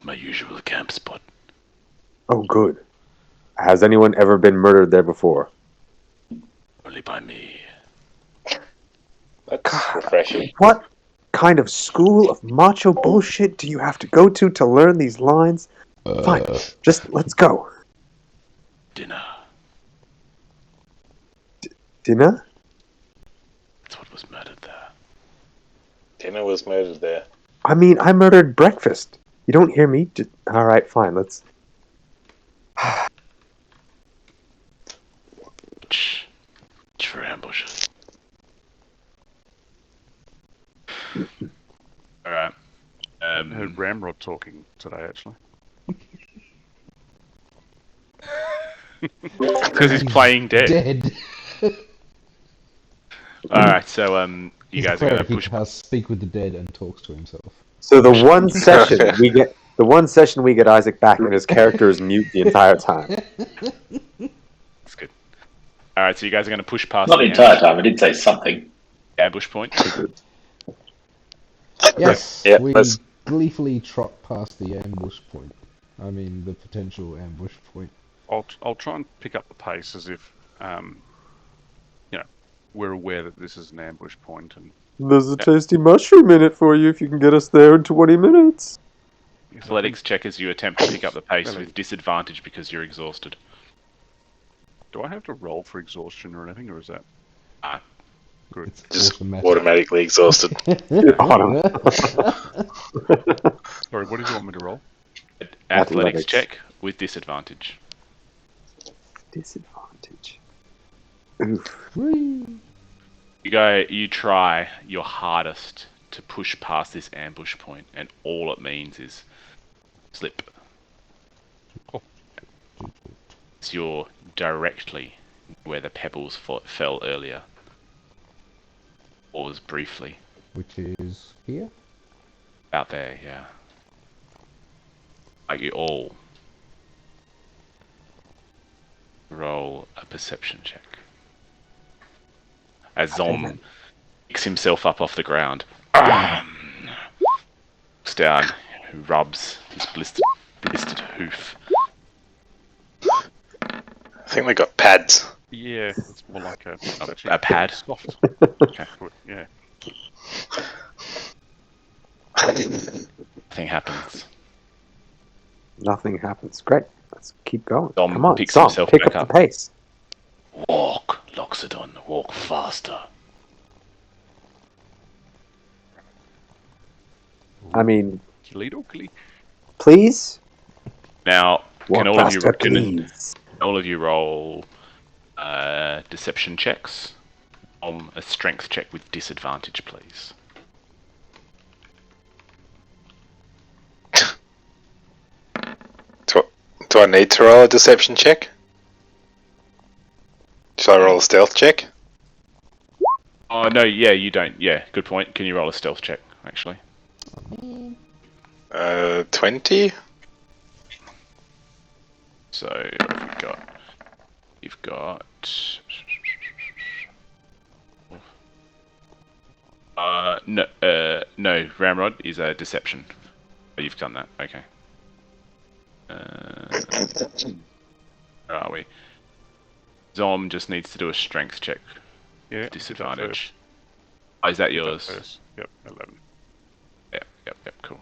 My usual camp spot. Oh, good. Has anyone ever been murdered there before? Only by me. That's refreshing. What kind of school of macho bullshit do you have to go to learn these lines? Fine, just let's go. Dinner. Dinner? That's what was murdered there. Dinner was murdered there. I mean, I murdered breakfast. You don't hear me? All right, fine. Let's. Watch for ambushes. Alright. I heard Ramrod talking today, actually. Because he's playing dead. Dead. Alright, so you He's guys a are going cleric, to he push. can speak with the dead and talks to himself. So the one session we get Isaac back, and his character is mute the entire time. That's good. Alright, so you guys are going to push past Not the entire time. I did say something. ambush point. Yes, Yeah, we let's- gleefully trot past the ambush point. I mean, the potential ambush point. I'll try and pick up the pace as if, we're aware that this is an ambush point, and There's a tasty mushroom in it for you if you can get us there in 20 minutes. Athletics check as you attempt to pick up the pace with disadvantage because you're exhausted. Do I have to roll for exhaustion or anything, or is that good? It's Just automatic. automatically exhausted. Autumn. Sorry, what did you want me to roll? Athletics Athletics. check with disadvantage. Disadvantage. Oof. Whee! You try your hardest to push past this ambush point, and all it means is slip. So you're directly where the pebbles fell earlier. Or was briefly. Which is here? Out there, yeah. Like you all roll a perception check. As Zom picks himself up off the ground, looks down, rubs his blistered hoof. I think they got pads. Yeah, it's more like a A pad. soft. Okay. Yeah. Nothing happens. Nothing happens. Great. Let's keep going. Dom Come on, picks Dom, himself pick back up up. the pace. Walk, Loxodon, walk faster. I mean, Kili. please? Now, Walk can all of you faster, please. roll deception checks? A strength check with disadvantage, please. Do I need to roll a deception check? Should I roll a stealth check? Oh no, yeah, you don't. Yeah, good point. Can you roll a stealth check, actually? 20? So you've got no, Ramrod is a deception. Oh, you've done that, okay. Where are we? Zom just needs to do a strength check. Yeah. Disadvantage. Oh, is that yours? First. Yep, 11. Yep, cool.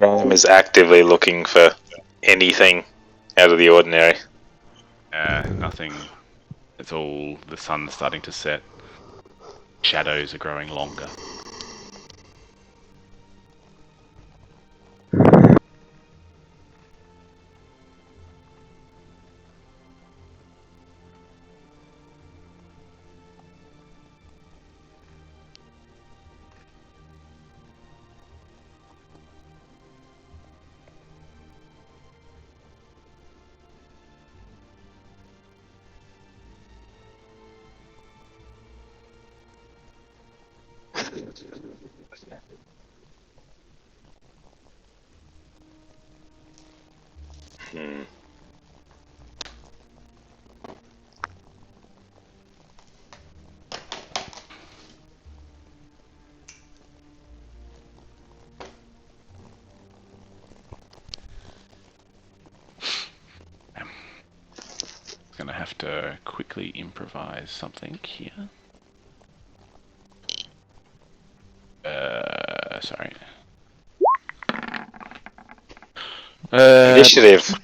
Graham is actively looking for anything out of the ordinary. Nothing. It's all the sun's starting to set. Shadows are growing longer. Hmm. Gonna have to quickly improvise something here. Sorry. Initiative.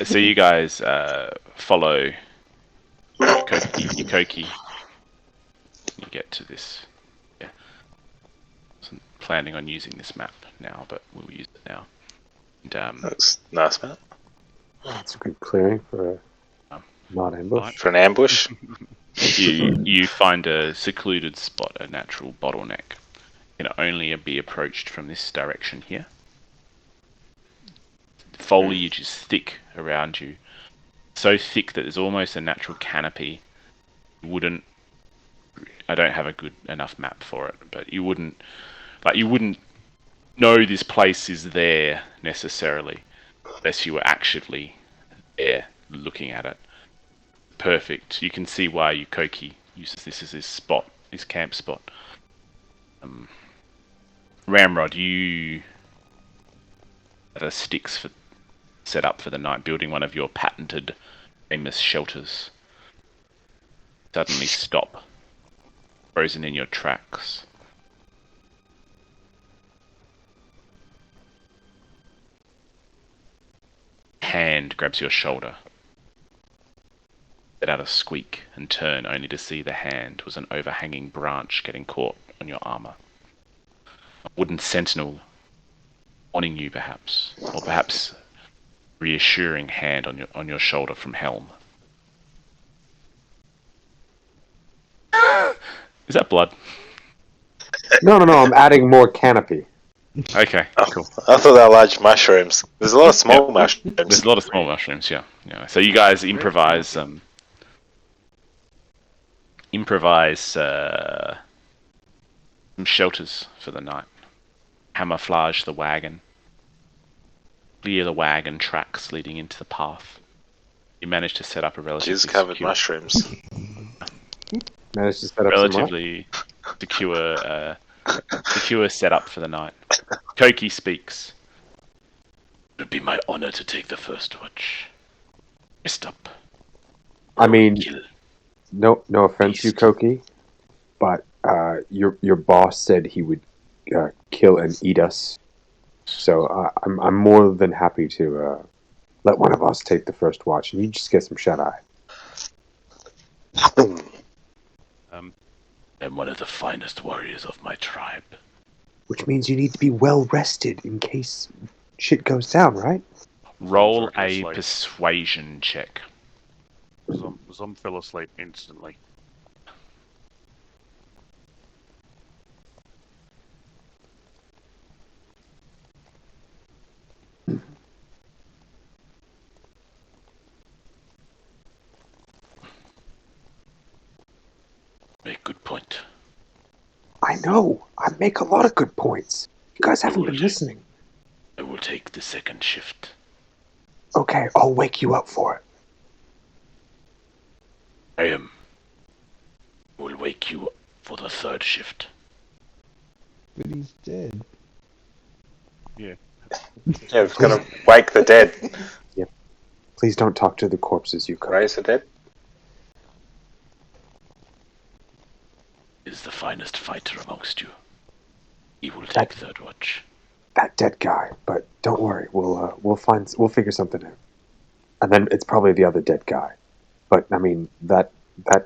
So you guys follow Yukoki. You get to this. Yeah. Wasn't planning on using this map now, but we'll use it now. And, That's nice, man. That's a good clearing for a not ambush. For an ambush. you find a secluded spot, a natural bottleneck. Can only be approached from this direction here. Foliage is thick around you, so thick that there's almost a natural canopy. I don't have a good enough map for it, but you wouldn't know this place is there necessarily unless you were actively there looking at it. Perfect. You can see why Yukoki uses this as his spot, his camp spot. Ramrod, you have sticks set up for the night, building one of your patented famous shelters. Suddenly stop, frozen in your tracks. Hand grabs your shoulder. Let out a squeak and turn, only to see the hand was an overhanging branch getting caught on your armor. A wooden sentinel warning you, perhaps, or perhaps reassuring hand on your shoulder from Helm. Is that blood? No, I'm adding more canopy. Okay, Oh, cool. I thought they were large mushrooms. There's a lot of small mushrooms. There's a lot of small mushrooms, yeah. So you guys improvise some shelters for the night. Camouflage the wagon. Clear the wagon tracks leading into the path. You manage to set up a relatively Jizz-covered mushrooms. Managed to set up some what? relatively secure setup for the night. Koki speaks. It would be my honor to take the first watch. Rest up. I mean, Kill. no offense, Beast. Yukoki, but your boss said he would kill and eat us. So I'm more than happy to let one of us take the first watch, and you just get some shut eye. I'm one of the finest warriors of my tribe. Which means you need to be well rested in case shit goes down, right? Roll Sounds like a a slave. persuasion check. Some fell asleep instantly. Make good point. I know. I make a lot of good points. You guys haven't been Good. listening. I will take the second shift. Okay, I'll wake you up for it. Will wake you up for the third shift. But he's dead. Yeah, it's gonna wake the dead. Please don't talk to the corpses, Yukoki. Raise the dead. Is the finest fighter amongst you. He will take third watch. That dead guy. But don't worry, we'll figure something out. And then it's probably the other dead guy. But I mean that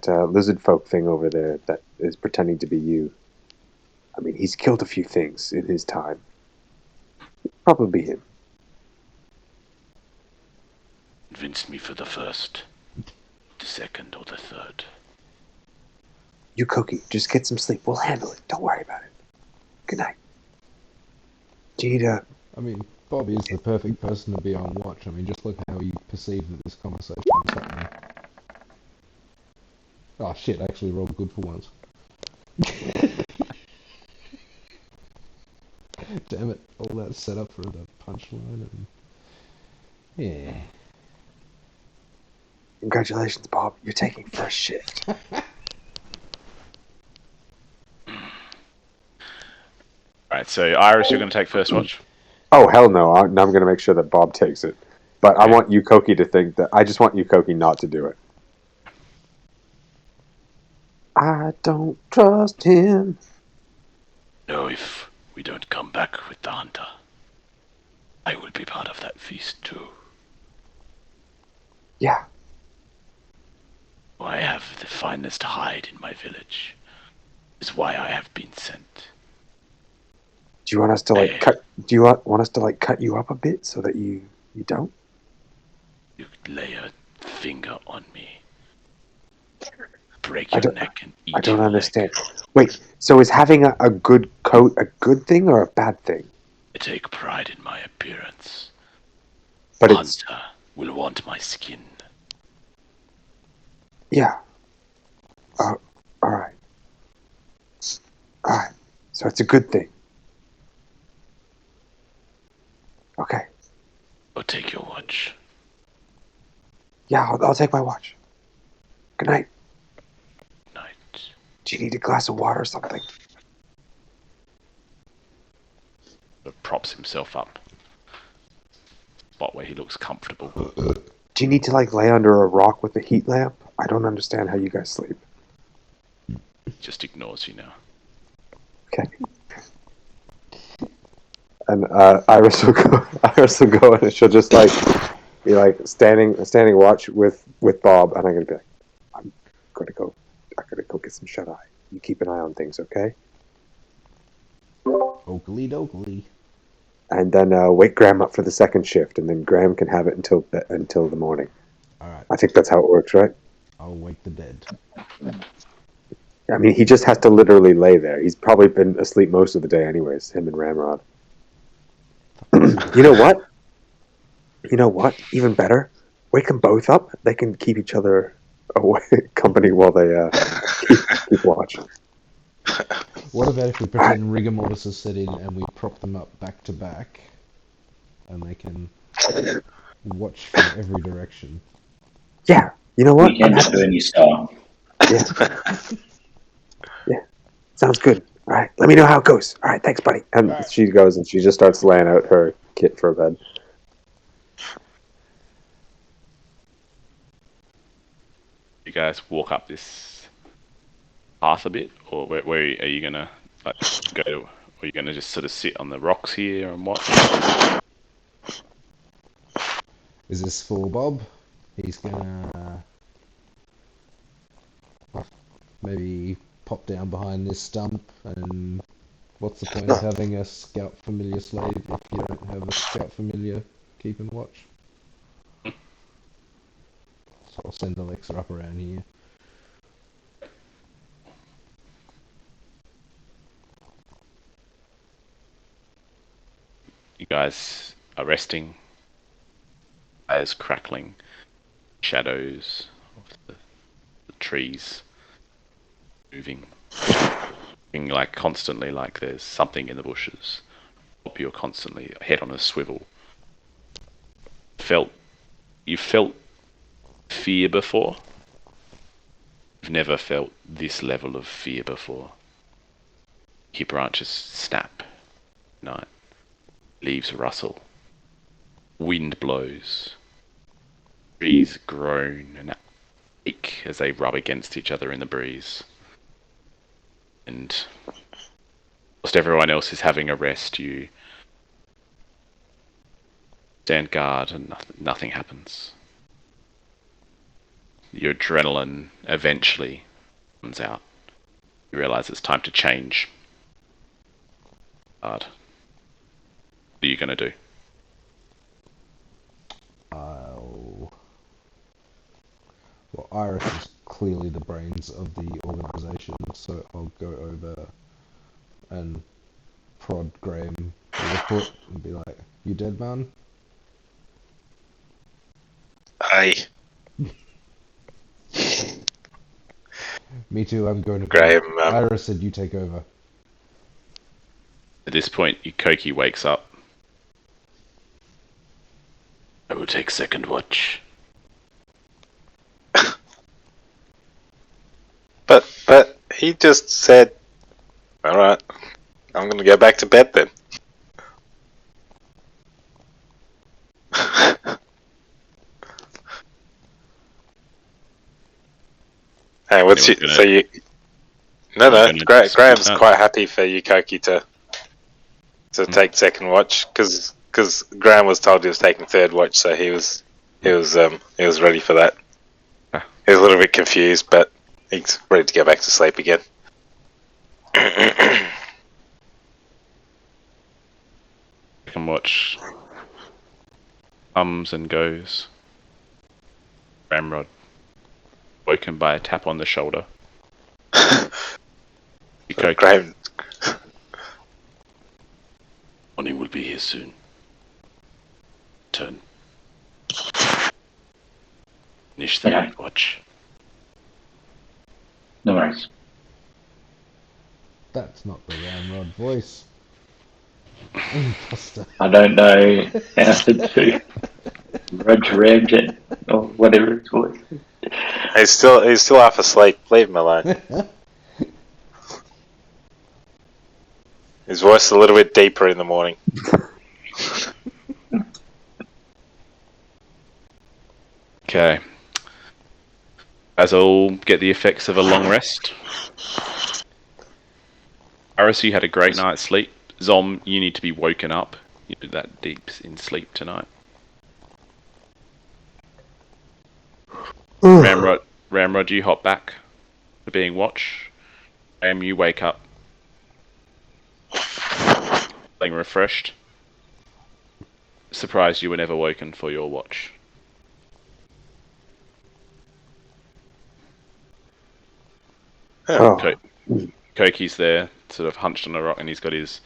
lizard folk thing over there that is pretending to be you. I mean, he's killed a few things in his time. Probably him. Convinced me for the first, the second, or the third. You, Cookie, just get some sleep. We'll handle it. Don't worry about it. Good night. Do you need a... I mean, Bob is the perfect person to be on watch. I mean, just look how you perceive that this conversation is happening. Oh shit, I actually rolled good for once. Damn it, all that set up for the punchline and... Yeah. Congratulations, Bob. You're taking first shift. Alright, so Iris, you're going to take first watch. Oh, hell no. I'm going to make sure that Bob takes it. But I want you, Koki, to think that... I just want you, Koki, not to do it. I don't trust him. No, if we don't come back with the hunter, I will be part of that feast too. Yeah. I have the finest hide in my village. Is why I have been sent. Do you want us to, like, Hey. cut... Do you want us to, like, cut you up a bit so that you don't? You lay a finger on me. Break I your don't- neck and eat I don't your understand. leg. Wait, so is having a good coat a good thing or a bad thing? I take pride in my appearance. But it's... Hunter will want my skin. Yeah. Alright. Alright. So it's a good thing. Okay. Go take your watch. Yeah, I'll take my watch. Good night. Night. Do you need a glass of water or something? Props himself up. Spot where he looks comfortable. Do you need to, like, lay under a rock with a heat lamp? I don't understand how you guys sleep. Just ignores you now. Okay. And Iris will go. Iris will go, and she'll just like be like standing watch with Bob, and I'm gonna be like, I'm gonna go get some shut eye. You keep an eye on things, okay? Oakley dokley. And then wake Graham up for the second shift, and then Graham can have it until the morning. Alright, I think that's how it works, right? I'll wake the dead. I mean, he just has to literally lay there. He's probably been asleep most of the day, anyways. Him and Ramrod. You know what? Even better. Wake them both up. They can keep each other away, company while they keep watch. What about if we pretend rigor mortis is set in and we prop them up back to back, and they can watch from every direction? Yeah. You know what? Weekend attorney style. Yeah. Sounds good. All right. Let me know how it goes. All right. Thanks, buddy. And Alright. she goes and she just starts laying out her kit for bed. You guys walk up this path a bit, or where are you gonna like go? Or are you gonna just sort of sit on the rocks here and watch? Is this for Bob? He's gonna maybe pop down behind this stump, and what's the point of having a scout familiar slave if you don't have a scout familiar keeping watch? So I'll send Alexa up around here. You guys are resting. As crackling shadows of the trees moving, being like constantly like there's something in the bushes. You're constantly head on a swivel. You felt fear before. You've never felt this level of fear before. Your branches snap. Night. Leaves rustle. Wind blows. Trees groan and ache as they rub against each other in the breeze. And whilst everyone else is having a rest, you stand guard and nothing happens. Your adrenaline eventually comes out. You realise it's time to change. What are you going to do? Well, Iris is clearly the brains of the organisation, so I'll go over and prod Graham with a foot and be like, "You dead, man?" Aye. Me too, I'm going to... Graham, Iris said you take over. At this point, Koki wakes up. I will take second watch. But he just said, "Alright, I'm gonna go back to bed then." Hey, what's you? So you? No. Graham's quite happy for you, Koki, to take second watch because Graham was told he was taking third watch, so he was ready for that. Ah. He was a little bit confused, but he's ready to go back to sleep again. Second watch comes and goes. Ramrod, woken by a tap on the shoulder. Koki, Graham, Morning will be here soon. Turn. Finish the Yeah. night watch. No worries. That's not the Ramrod voice. Imposter. I don't know how to do Roger Ramjet or whatever it's called. he's still half asleep. Leave him alone. His voice is a little bit deeper in the morning. Okay. As all get the effects of a long rest. Iris, you had a great night's sleep. Zom, you need to be woken up. You're that deep in sleep tonight. Ramrod, you hop back to being watch. You wake up. Feeling refreshed. Surprised you were never woken for your watch. Oh, Koki's there, sort of hunched on a rock, and he's got his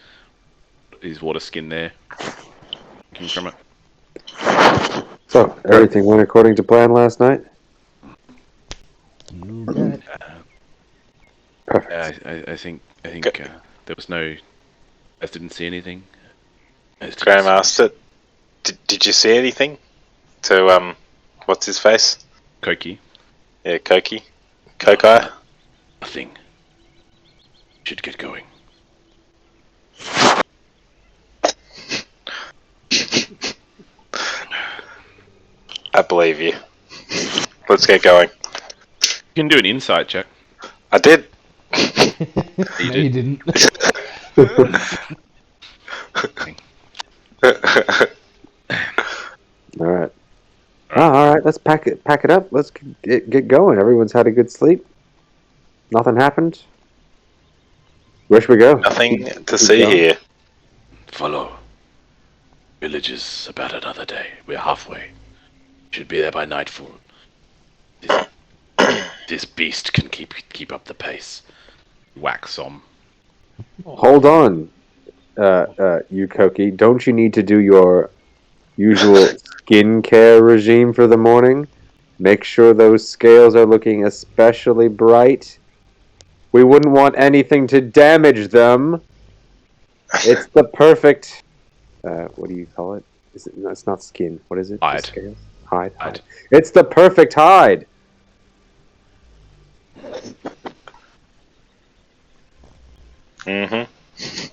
water skin there, drinking from it. so everything went according to plan last night? You bet. Perfect. I think there was no. I didn't see anything. Graham asked it. Did you see anything? To what's his face? Koki. Yeah, Koki. Kokai. Nothing. Should get going. I believe you. Let's get going. You can do an insight check. I did. No, you didn't. All right. All right. Let's pack it up. Let's get going. Everyone's had a good sleep. Nothing happened. Where should we go? Nothing to see here. Follow. Village is about another day. We're halfway. Should be there by nightfall. This beast can keep up the pace. Whack Zom. Hold on, you Koki. Don't you need to do your usual skincare regime for the morning? Make sure those scales are looking especially bright. We wouldn't want anything to damage them. It's the perfect. What do you call it? Is it? No, it's not skin. What is it? The Hide. scales? Hide. It's the perfect hide. Mm-hmm.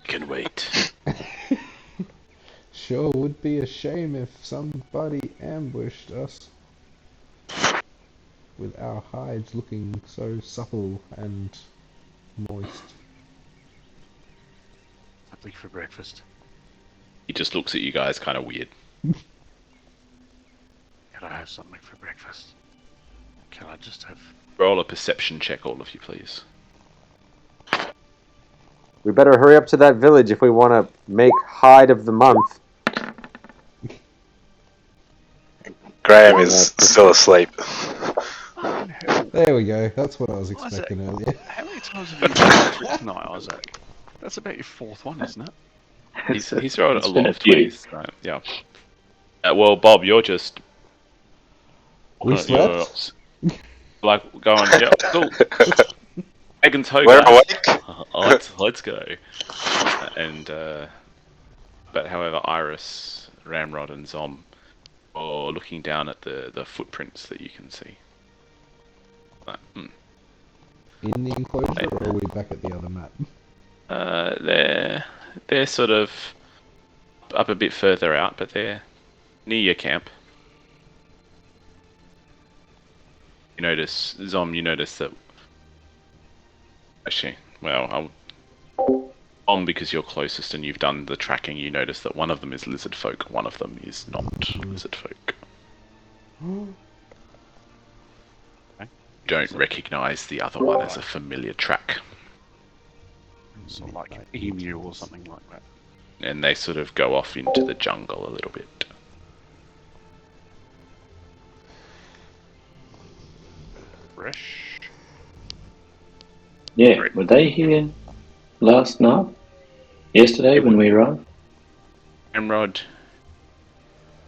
Can wait. Sure would be a shame if somebody ambushed us. With our hides looking so supple and moist. something for breakfast? He just looks at you guys kind of weird. Can I have something for breakfast? Can I just have... Roll a perception check, all of you, please. We better hurry up to that village if we want to make hide of the month. Graham is still asleep. Fucking hell. There we go. That's what I was Isaac, expecting earlier. how many times have you done a trick tonight, Isaac? That's about your fourth one, isn't it? He's rolled it's a been lot a of few. 20s. Right, yeah. Well, Bob, you're just... We you're slept? like going, yeah, cool. Megan's Hoga. We're awake. Let's go. And but however, Iris, Ramrod, and Zom are looking down at the footprints that you can see. Like, In the enclosure, or are we back at the other map? they're sort of up a bit further out, but they're near your camp. You notice, Zom, that... Actually, well, because you're closest and you've done the tracking, you notice that one of them is lizard folk, one of them is not lizard folk. You don't recognise the other one as a familiar track. Sort of like an emu or something like that. And they sort of go off into the jungle a little bit. Fresh. Yeah, were they here last night? Yesterday when we arrived? Ramrod,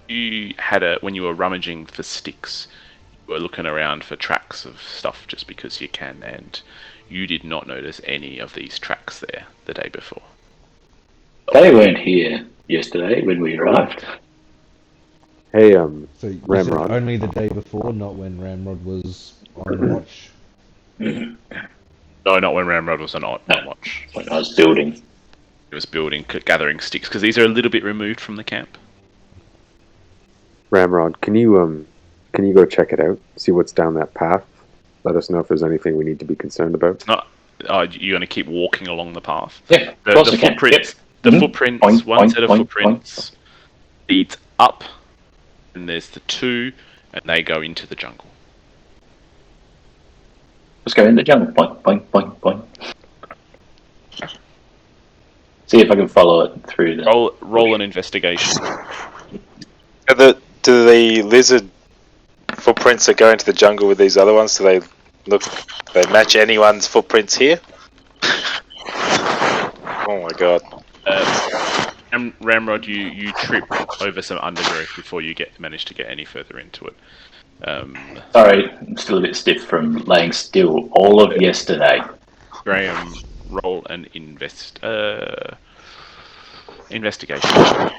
when you were rummaging for sticks, you were looking around for tracks of stuff just because you can, and you did not notice any of these tracks there the day before. They weren't here yesterday when we arrived. Hey, So you said Ramrod. only the day before, not when Ramrod was on watch. No, not when Ramrod was on watch. When I was building. It was building, gathering sticks, because these are a little bit removed from the camp. Ramrod, can you go check it out? See what's down that path? Let us know if there's anything we need to be concerned about. It's not. You're going to keep walking along the path. Yeah, of The course I can. footprints. Yep. The Mhm. footprints. Point, One point, set of point, footprints leads up, and there's the two, and they go into the jungle. Let's go in the jungle. Point, point, point, point. See if I can follow it through the... Roll an investigation. Do the lizard footprints that go into the jungle with these other ones, do they match anyone's footprints here? Oh my god. Ramrod, you trip over some undergrowth before you manage to get any further into it. Sorry, I'm still a bit stiff from laying still all of yesterday. Graham, roll an investigation.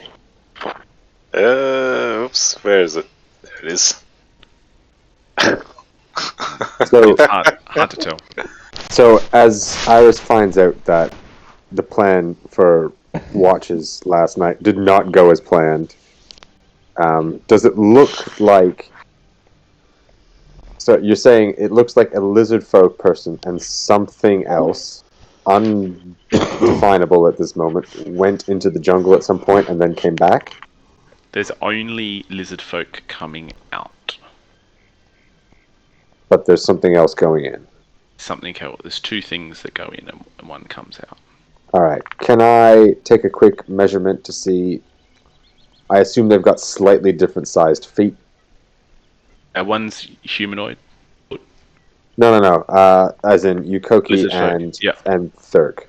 Oops, where is it? There it is. So, Hard to tell. so as Iris finds out that the plan for watches last night did not go as planned, does it look like... So you're saying it looks like a lizard folk person and something else, undefinable at this moment, went into the jungle at some point and then came back? There's only lizard folk coming out. But there's something else going in. There's two things that go in and one comes out. Alright, can I take a quick measurement to see... I assume they've got slightly different sized feet. One's humanoid. No. As in Yukoki Lizard folk, and yeah. and Thurk.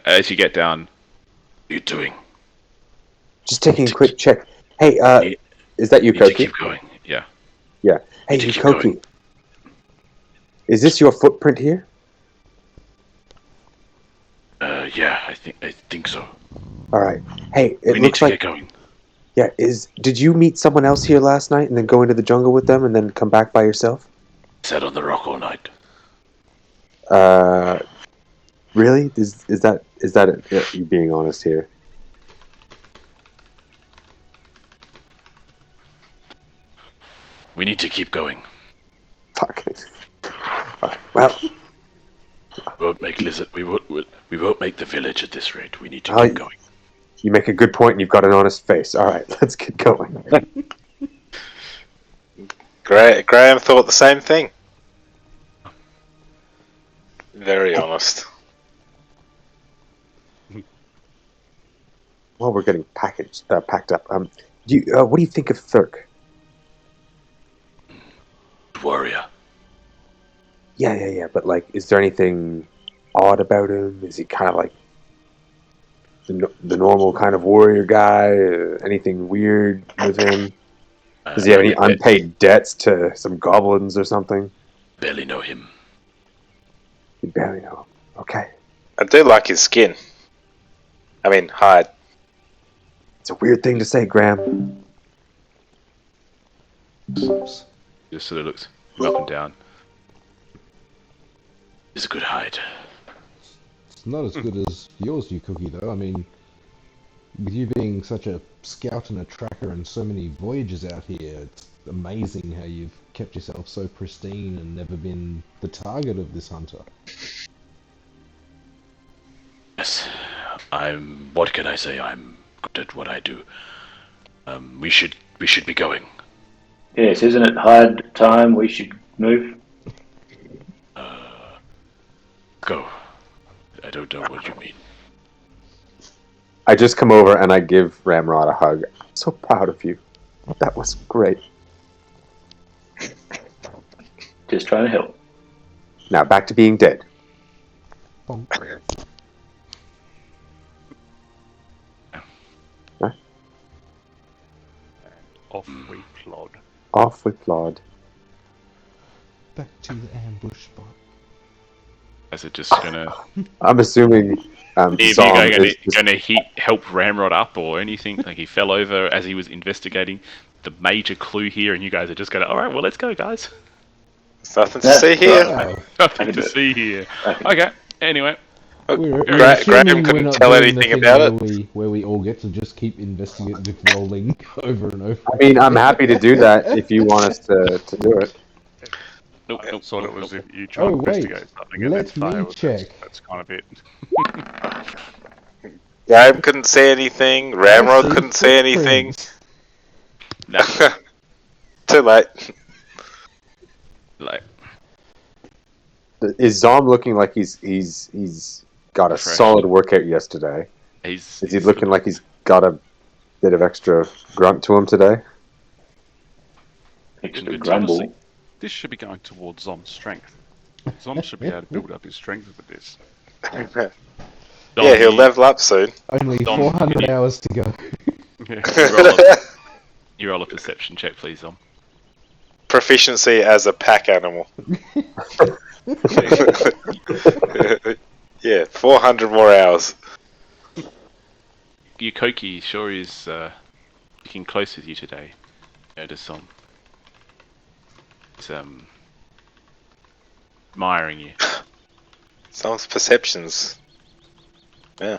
As you get down, what are you doing? Just taking a quick check. Hey, is that You need to Yukoki? keep going. Yeah. Yeah. Hey, need to keep Yukoki. going. Is this your footprint here? Yeah, I think so. All right. Hey, it We need looks to like get going. yeah. Did you meet someone else here last night and then go into the jungle with them and then come back by yourself? Sat on the rock all night. Really? Is that it? Yeah, you being honest here? We need to keep going. Fuck. Alright, well, Won't make lizard. We won't make the village at this rate. We need to Oh, keep going. You make a good point, and you've got an honest face. All right, let's get going. Graham thought the same thing. Very honest. Well, we're getting packed up. What do you think of Thurk? Warrior. Yeah. But like, is there anything odd about him? Is he kind of like the normal kind of warrior guy? Anything weird with him? Does he have any unpaid debts to some goblins or something? Barely know him. You barely know him. Okay. I do like his skin. I mean, hide. It's a weird thing to say, Graham. Just sort of looks him up and down. He's a good hide. It's not as good as yours, you cookie, though. I mean, with you being such a scout and a tracker and so many voyages out here, it's amazing how you've kept yourself so pristine and never been the target of this hunter. Yes, what can I say? I'm good at what I do. We should be going. Yes, isn't it hard time? We should move. Go. I don't know what you mean. I just come over and I give Ramrod a hug. I'm so proud of you. That was great. Just trying to help. Now back to being dead. Bonk. Off we plod. Off we plod. Back to the ambush spot. Is it just gonna? I'm assuming If Zom you're is just- gonna help Ramrod up or anything, like he fell over as he was investigating the major clue here, and you guys are just gonna, all right, well, let's go, guys. There's nothing to see here. Wow. Nothing to see here. Okay. Anyway, We're Graham assuming couldn't we're not tell doing the anything thing about where it. where we all get to just keep investigating, rolling over and over. I mean, I'm happy to do that if you want us to do it. nope, I nope, thought nope, it was nope. if you try Oh, and wait. investigate something and Let then me fail. check. That's kind of it. Graham couldn't say anything. I Ramrod see couldn't say anything. footprints. No, Too late. like, Is Zom looking like he's got a Fresh. solid workout yesterday? he's. Is he looking like he's got a bit of extra grunt to him today? Extra Good grumble. Honestly, this should be going towards Zom's strength. Zom should be able to build up his strength with this. Yeah, he'll level up soon. Only Dom, 400 can you- hours to go. Yeah. You roll a perception check, please, Zom. Proficiency as a pack animal. Yeah, 400 more hours. Your Koki sure is looking close with you today. Notice Zom. He's admiring you. Someone's perceptions. Yeah.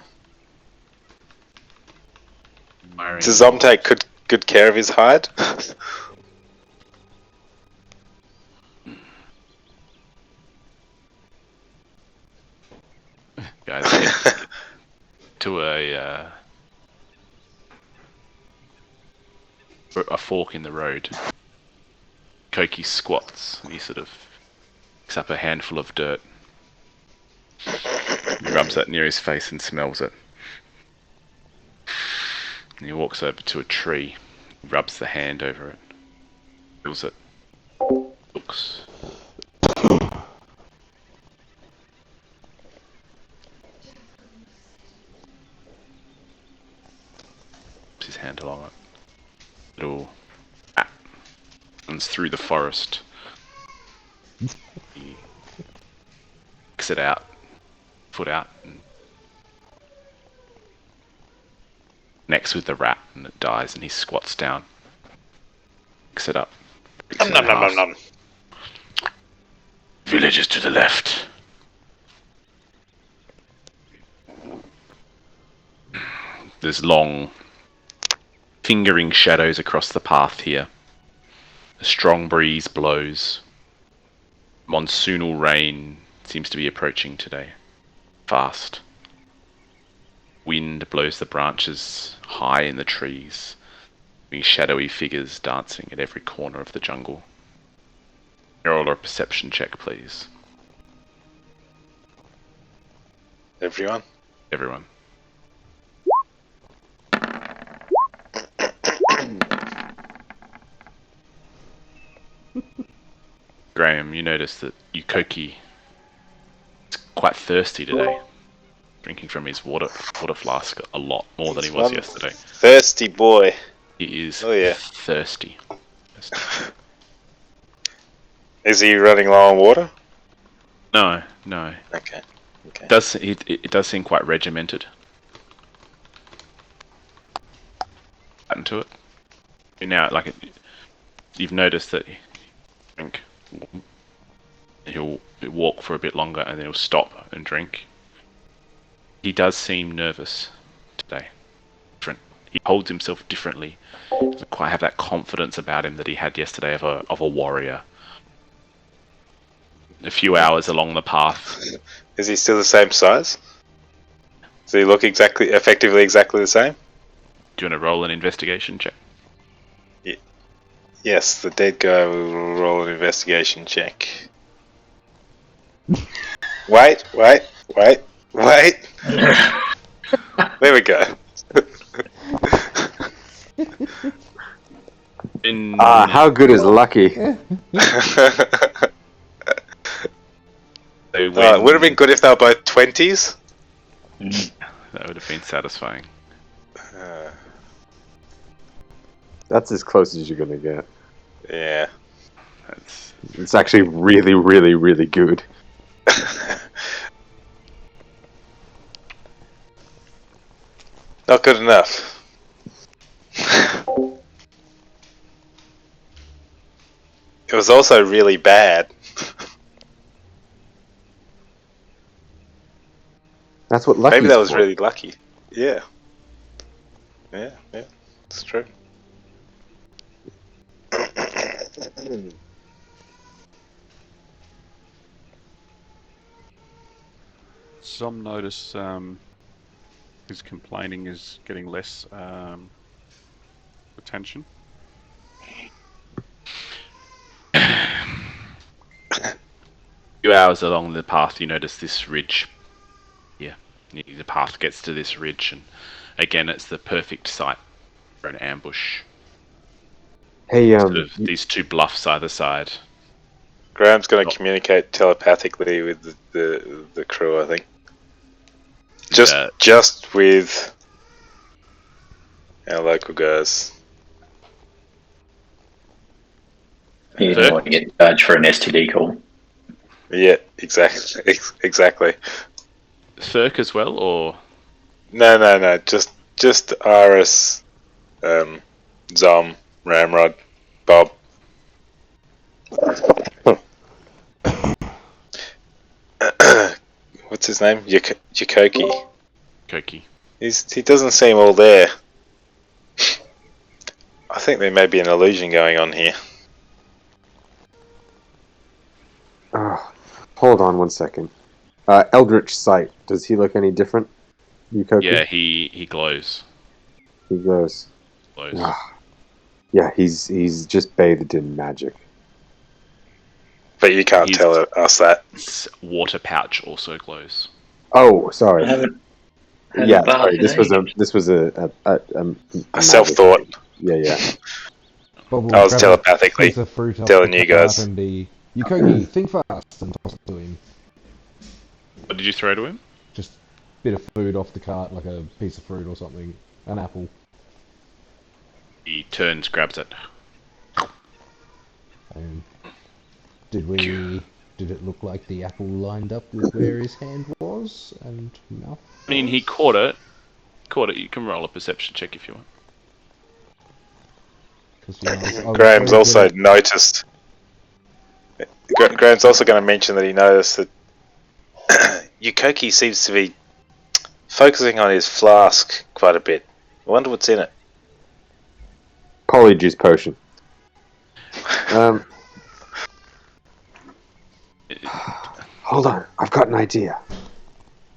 Admiring Does Zom take good care of his hide? guys to a fork in the road. Koki squats and he sort of picks up a handful of dirt. He rubs that near his face and smells it. And he walks over to a tree, rubs the hand over it, feels it, looks. His hand along it. Little runs through the forest. He kicks it out, foot out, and connects with the rat, and it dies, and he squats down, picks it up. breaks it in half. Village is to the left. There's long, fingering shadows across the path here. A strong breeze blows. Monsoonal rain seems to be approaching today. Fast. Wind blows the branches high in the trees, leaving shadowy figures dancing at every corner of the jungle. Roll a perception check, please. Everyone. Everyone. Graham, you notice that Yukoki is quite thirsty today, drinking from his water flask a lot more than he was One yesterday. Thirsty boy. He is Oh, yeah. thirsty. Is he running low on water? No. Okay. It does seem quite regimented. Into it. Now, you've noticed that he'll walk for a bit longer and then he'll stop and drink. He does seem nervous today. Different. He holds himself differently. Doesn't quite have that confidence about him that he had yesterday of a warrior. A few hours along the path. Is he still the same size? Does he look effectively exactly the same? Do you want to roll an investigation check? Yes, the dead guy will roll an investigation check. Wait. There we go. How good is Lucky? So It would have been good if they were both 20s. That would have been satisfying. That's as close as you're gonna get. Yeah. It's actually really, really, really good. Not good enough. It was also really bad. That's what Lucky. Maybe that was really lucky. Yeah. Yeah, it's true. Some notice his complaining is getting less attention. A few hours along the path, you notice this ridge. Yeah, the path gets to this ridge, and again, it's the perfect site for an ambush. Hey, These two bluffs either side. Graham's going to communicate telepathically with the crew, I think. Just with our local guys. You don't want to get charged for an STD call. Yeah, exactly. Thurk as well, or No. Just Iris, Zom, Ramrod, Bob. What's his name? Yukoki. Koki? He doesn't seem all there. I think there may be an illusion going on here. Hold on one second. Eldritch Sight. Does he look any different? Yukoki? Yeah, he glows. He glows. Glows. Yeah, he's just bathed in magic. But you can't tell us that. His water pouch also glows. Oh, sorry. I haven't had Yeah, a bath sorry. This in was a A self-thought. Yeah. Bob will I was grab a telepathically piece of fruit off telling the you cart guys. and be, Yukoki, think fast, and toss it to him. What did you throw to him? Just a bit of food off the cart, like a piece of fruit or something. An apple. He turns, grabs it. And did it look like the apple lined up with where his hand was and mouth? I mean, he caught it. You can roll a perception check if you want. 'Cause, you know, I was Graham's very also good at- noticed. Graham's also going to mention that he noticed that Yukoki seems to be focusing on his flask quite a bit. I wonder what's in it. Polyjuice potion. Hold on, I've got an idea.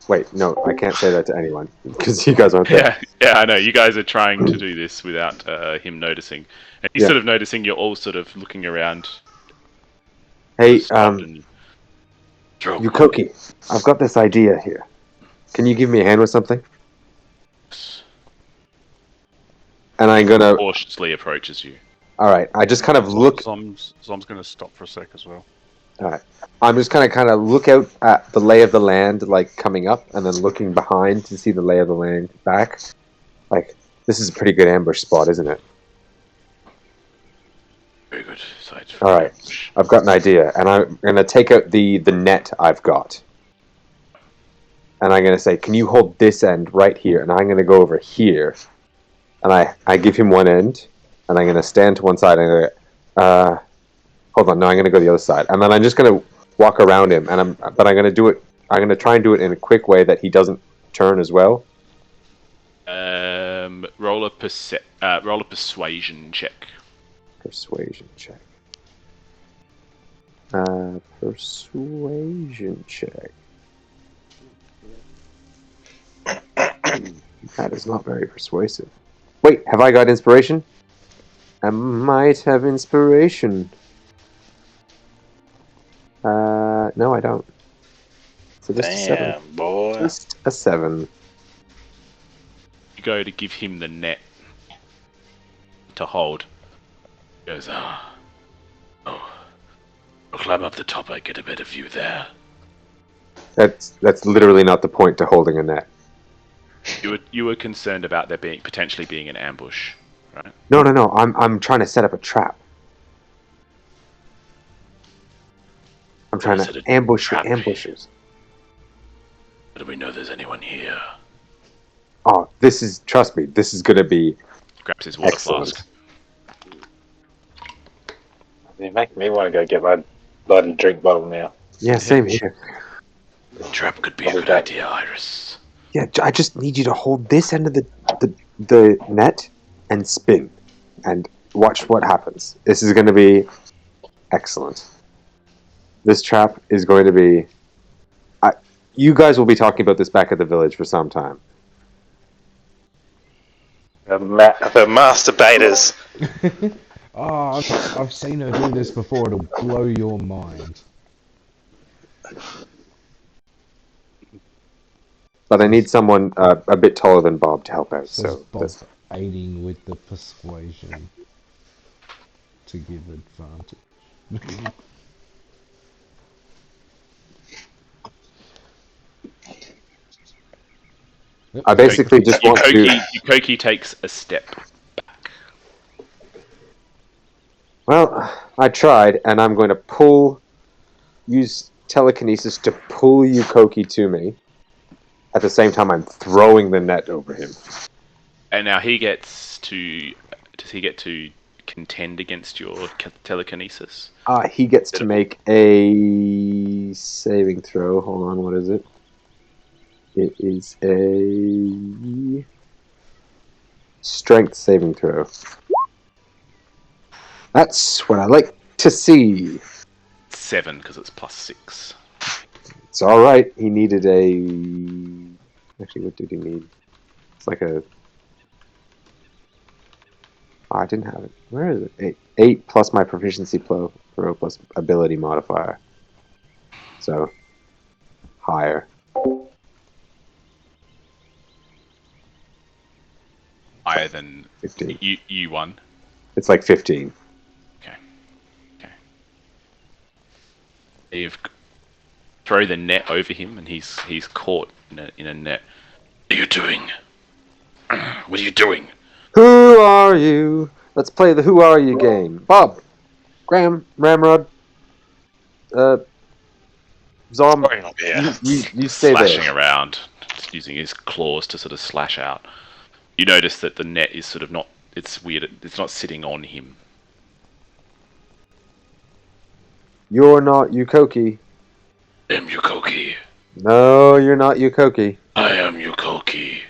Wait, no, I can't say that to anyone because you guys aren't there. Yeah, I know. You guys are trying to do this without him noticing, and he's Yeah. sort of noticing you're all sort of looking around. Hey, And Yukoki, I've got this idea here. Can you give me a hand with something? And I'm gonna. cautiously approaches you. All right, I just kind of look. Zom's going to stop for a sec as well. All right, I'm just kind of look out at the lay of the land, like coming up, and then looking behind to see the lay of the land back. Like, this is a pretty good ambush spot, isn't it? Very good. Side. All right, I've got an idea, and I'm gonna take out the net I've got, and I'm gonna say, "Can you hold this end right here?" And I'm gonna go over here, and I give him one end, and I'm gonna stand to one side, and hold on, no, I'm gonna go the other side, and then I'm just gonna walk around him, and I'm gonna do it. I'm gonna try and do it in a quick way that he doesn't turn as well. Roll a persuasion check. Persuasion check. Persuasion check. That is not very persuasive. Wait, have I got inspiration? I might have inspiration. No, I don't. So just a 7. Damn, boy. Just a 7. You go to give him the net to hold. He goes, oh, I'll climb up the top. I get a better view there. That's literally not the point to holding a net. You were concerned about there potentially being an ambush, right? No. I'm trying to set up a trap. I'm trying Set to a ambush the trap. ambushers. How do we know there's anyone here? Oh, trust me, this is gonna be Grabs his water excellent. flask. You make me want to go get my bloody drink bottle now. Yeah, same here. The trap could be a Probably good that. idea, Iris. Yeah, I just need you to hold this end of the net and spin, and watch what happens. This is going to be excellent. This trap is going to be. You guys will be talking about this back at the village for some time. The masturbators. Oh, I've seen her do this before. It'll blow your mind. But I need someone a bit taller than Bob to help out. Says So Bob, that's, aiding with the persuasion to give advantage. I basically just want to. Yukoki takes a step. Well, I tried, and I'm going to use telekinesis to pull Yukoki to me. At the same time, I'm throwing the net over him. And now he gets to. Does he get to contend against your telekinesis? He gets to make a saving throw. Hold on, what is it? It is a strength saving throw. That's what I like to see. 7 because it's +6. It's all right. He needed a. Actually, what did he need? It's like a. Oh, I didn't have it. Where is it? 8 plus my proficiency pro plus ability modifier. So higher. Higher than 15. you won. It's like 15. You throw the net over him, and he's caught in a net. What are you doing? What are you doing? Who are you? Let's play the Who Are You game. Bob, Graham, Ramrod, Zom, Yeah. you stay Slashing there. around, using his claws to sort of slash out. You notice that the net is sort of not. It's weird. It's not sitting on him. You're not Yukoki. I am Yukoki. No, you're not Yukoki. I am Yukoki.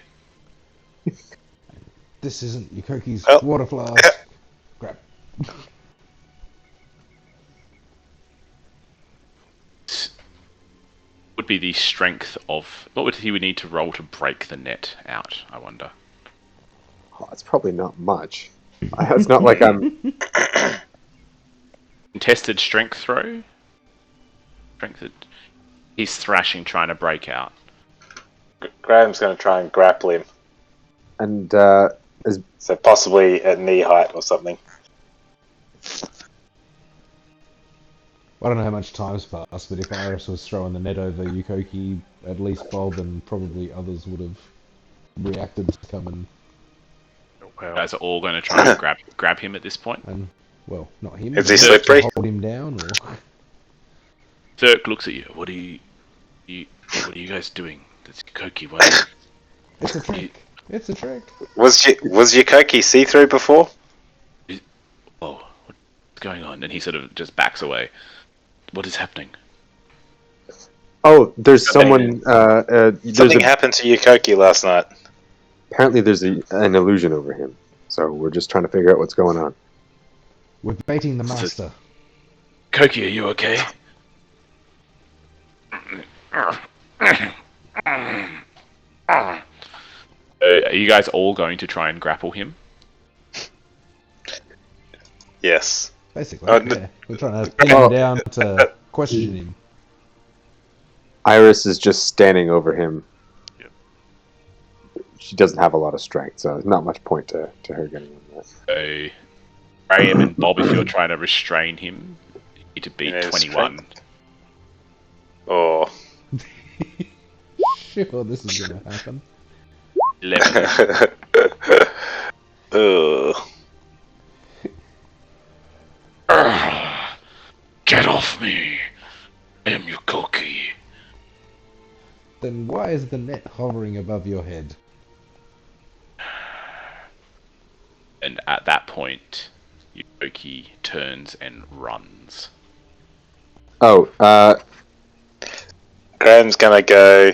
This isn't Yukoki's Oh. water flask. Grab. be the strength of... What would he need to roll to break the net out, I wonder? Oh, it's probably not much. It's not like I'm. Contested strength throw? He's thrashing, trying to break out. Graham's going to try and grapple him. And So possibly at knee height or something. I don't know how much time's passed, but if Iris was throwing the net over Yukoki, at least Bob and probably others would have reacted to come and, You guys are all going to try and grab him at this point. well, not him. Is he but slippery? Hold him down, or Thurk looks at you. What are you guys doing? That's Yukoki. it's a trick. It's a trick. Was Yukoki see-through before? Oh, what's going on? And he sort of just backs away. What is happening? oh, there's someone. Something happened to Yukoki last night. Apparently, there's an illusion over him. So we're just trying to figure out what's going on. We're baiting the master. Koki, are you okay? Are you guys all going to try and grapple him? Yes. Basically, Oh, yeah. We're trying to pin him down to question him. Iris is just standing over him. She doesn't have a lot of strength, so there's not much point to her getting in there. So, Graham and Bob, if you're trying to restrain him, you need to beat Yeah, 21. strength. Oh. Sure, this is going to happen. 11. Ugh. Get off me! I am Yukoki. Then why is the net hovering above your head? And at that point, Yukoki turns and runs. Oh, Graham's gonna go.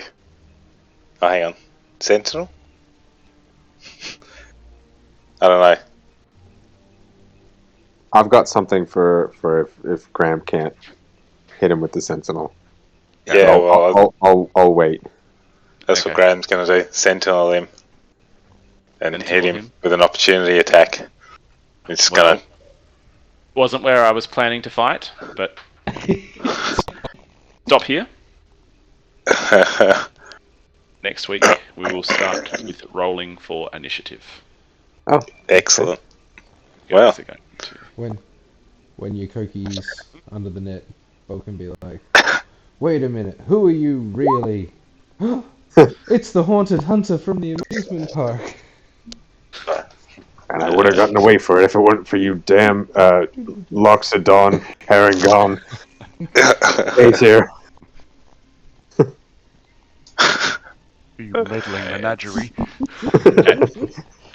Oh, hang on. Sentinel? I don't know. I've got something for if Graham can't hit him with the Sentinel. Yeah, well, I'll wait. that's Okay. what Graham's gonna do. Sentinel him. And hit Sentinel him him? with an opportunity attack. It's Well, wasn't where I was planning to fight, but stop here. gonna. Next week, we will start with rolling for initiative. Oh, Excellent. You Wow. guys are going to- When Yukoki's under the net, Bo can be like, wait a minute, who are you really? It's the haunted hunter from the amusement park. and I would have gotten away for it if it weren't for you damn Loxodon, Paragon, Aether. You meddling menagerie.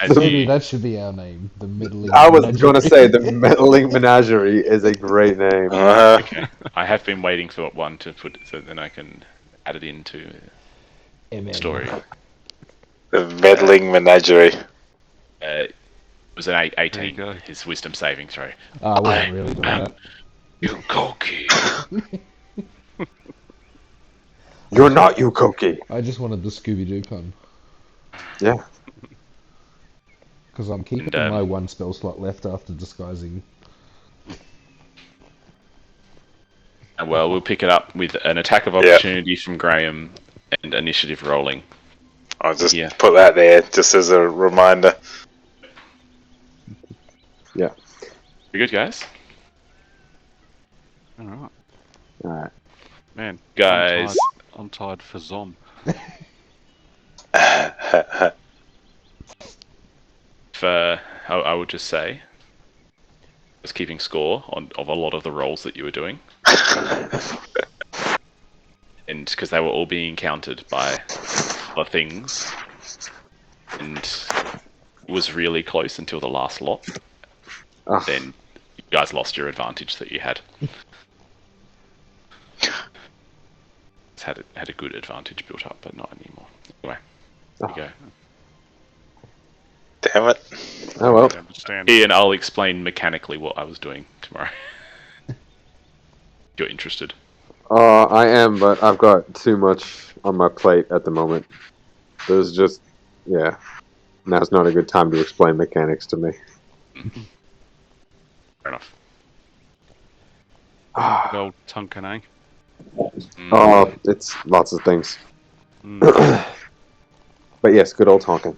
As Maybe you, that should be our name, the middling. I was Menagerie. going to say the Meddling Menagerie is a great name. okay. I have been waiting for one to put so then I can add it into MN. the story. The meddling menagerie. It was an 18, There you go. his wisdom saving throw. Ah, we haven't really done that. Yukoki. You're not Yukoki. I just wanted the Scooby-Doo pun. Yeah. Because I'm keeping And, my one spell slot left after disguising. Well, we'll pick it up with an attack of opportunity from Graham and initiative rolling. I'll just Yeah. put that there just as a reminder. Yeah. You good, guys? Alright. Alright. Man, Guys. I'm tired for Zom. I would just say, I was keeping score of a lot of the rolls that you were doing. And because they were all being countered by other things. And it was really close until the last lot. Ugh. Then you guys lost your advantage that you had. It's had a good advantage built up, but not anymore. Anyway, there you go. Damn it. Oh well. I understand. Ian, I'll explain mechanically what I was doing tomorrow. If you're interested. I am, but I've got too much on my plate at the moment. There's just, yeah. Now's not a good time to explain mechanics to me. Fair enough. Oh, Good old Tonkin, eh? it's lots of things. Mm. But yes, good old Tonkin.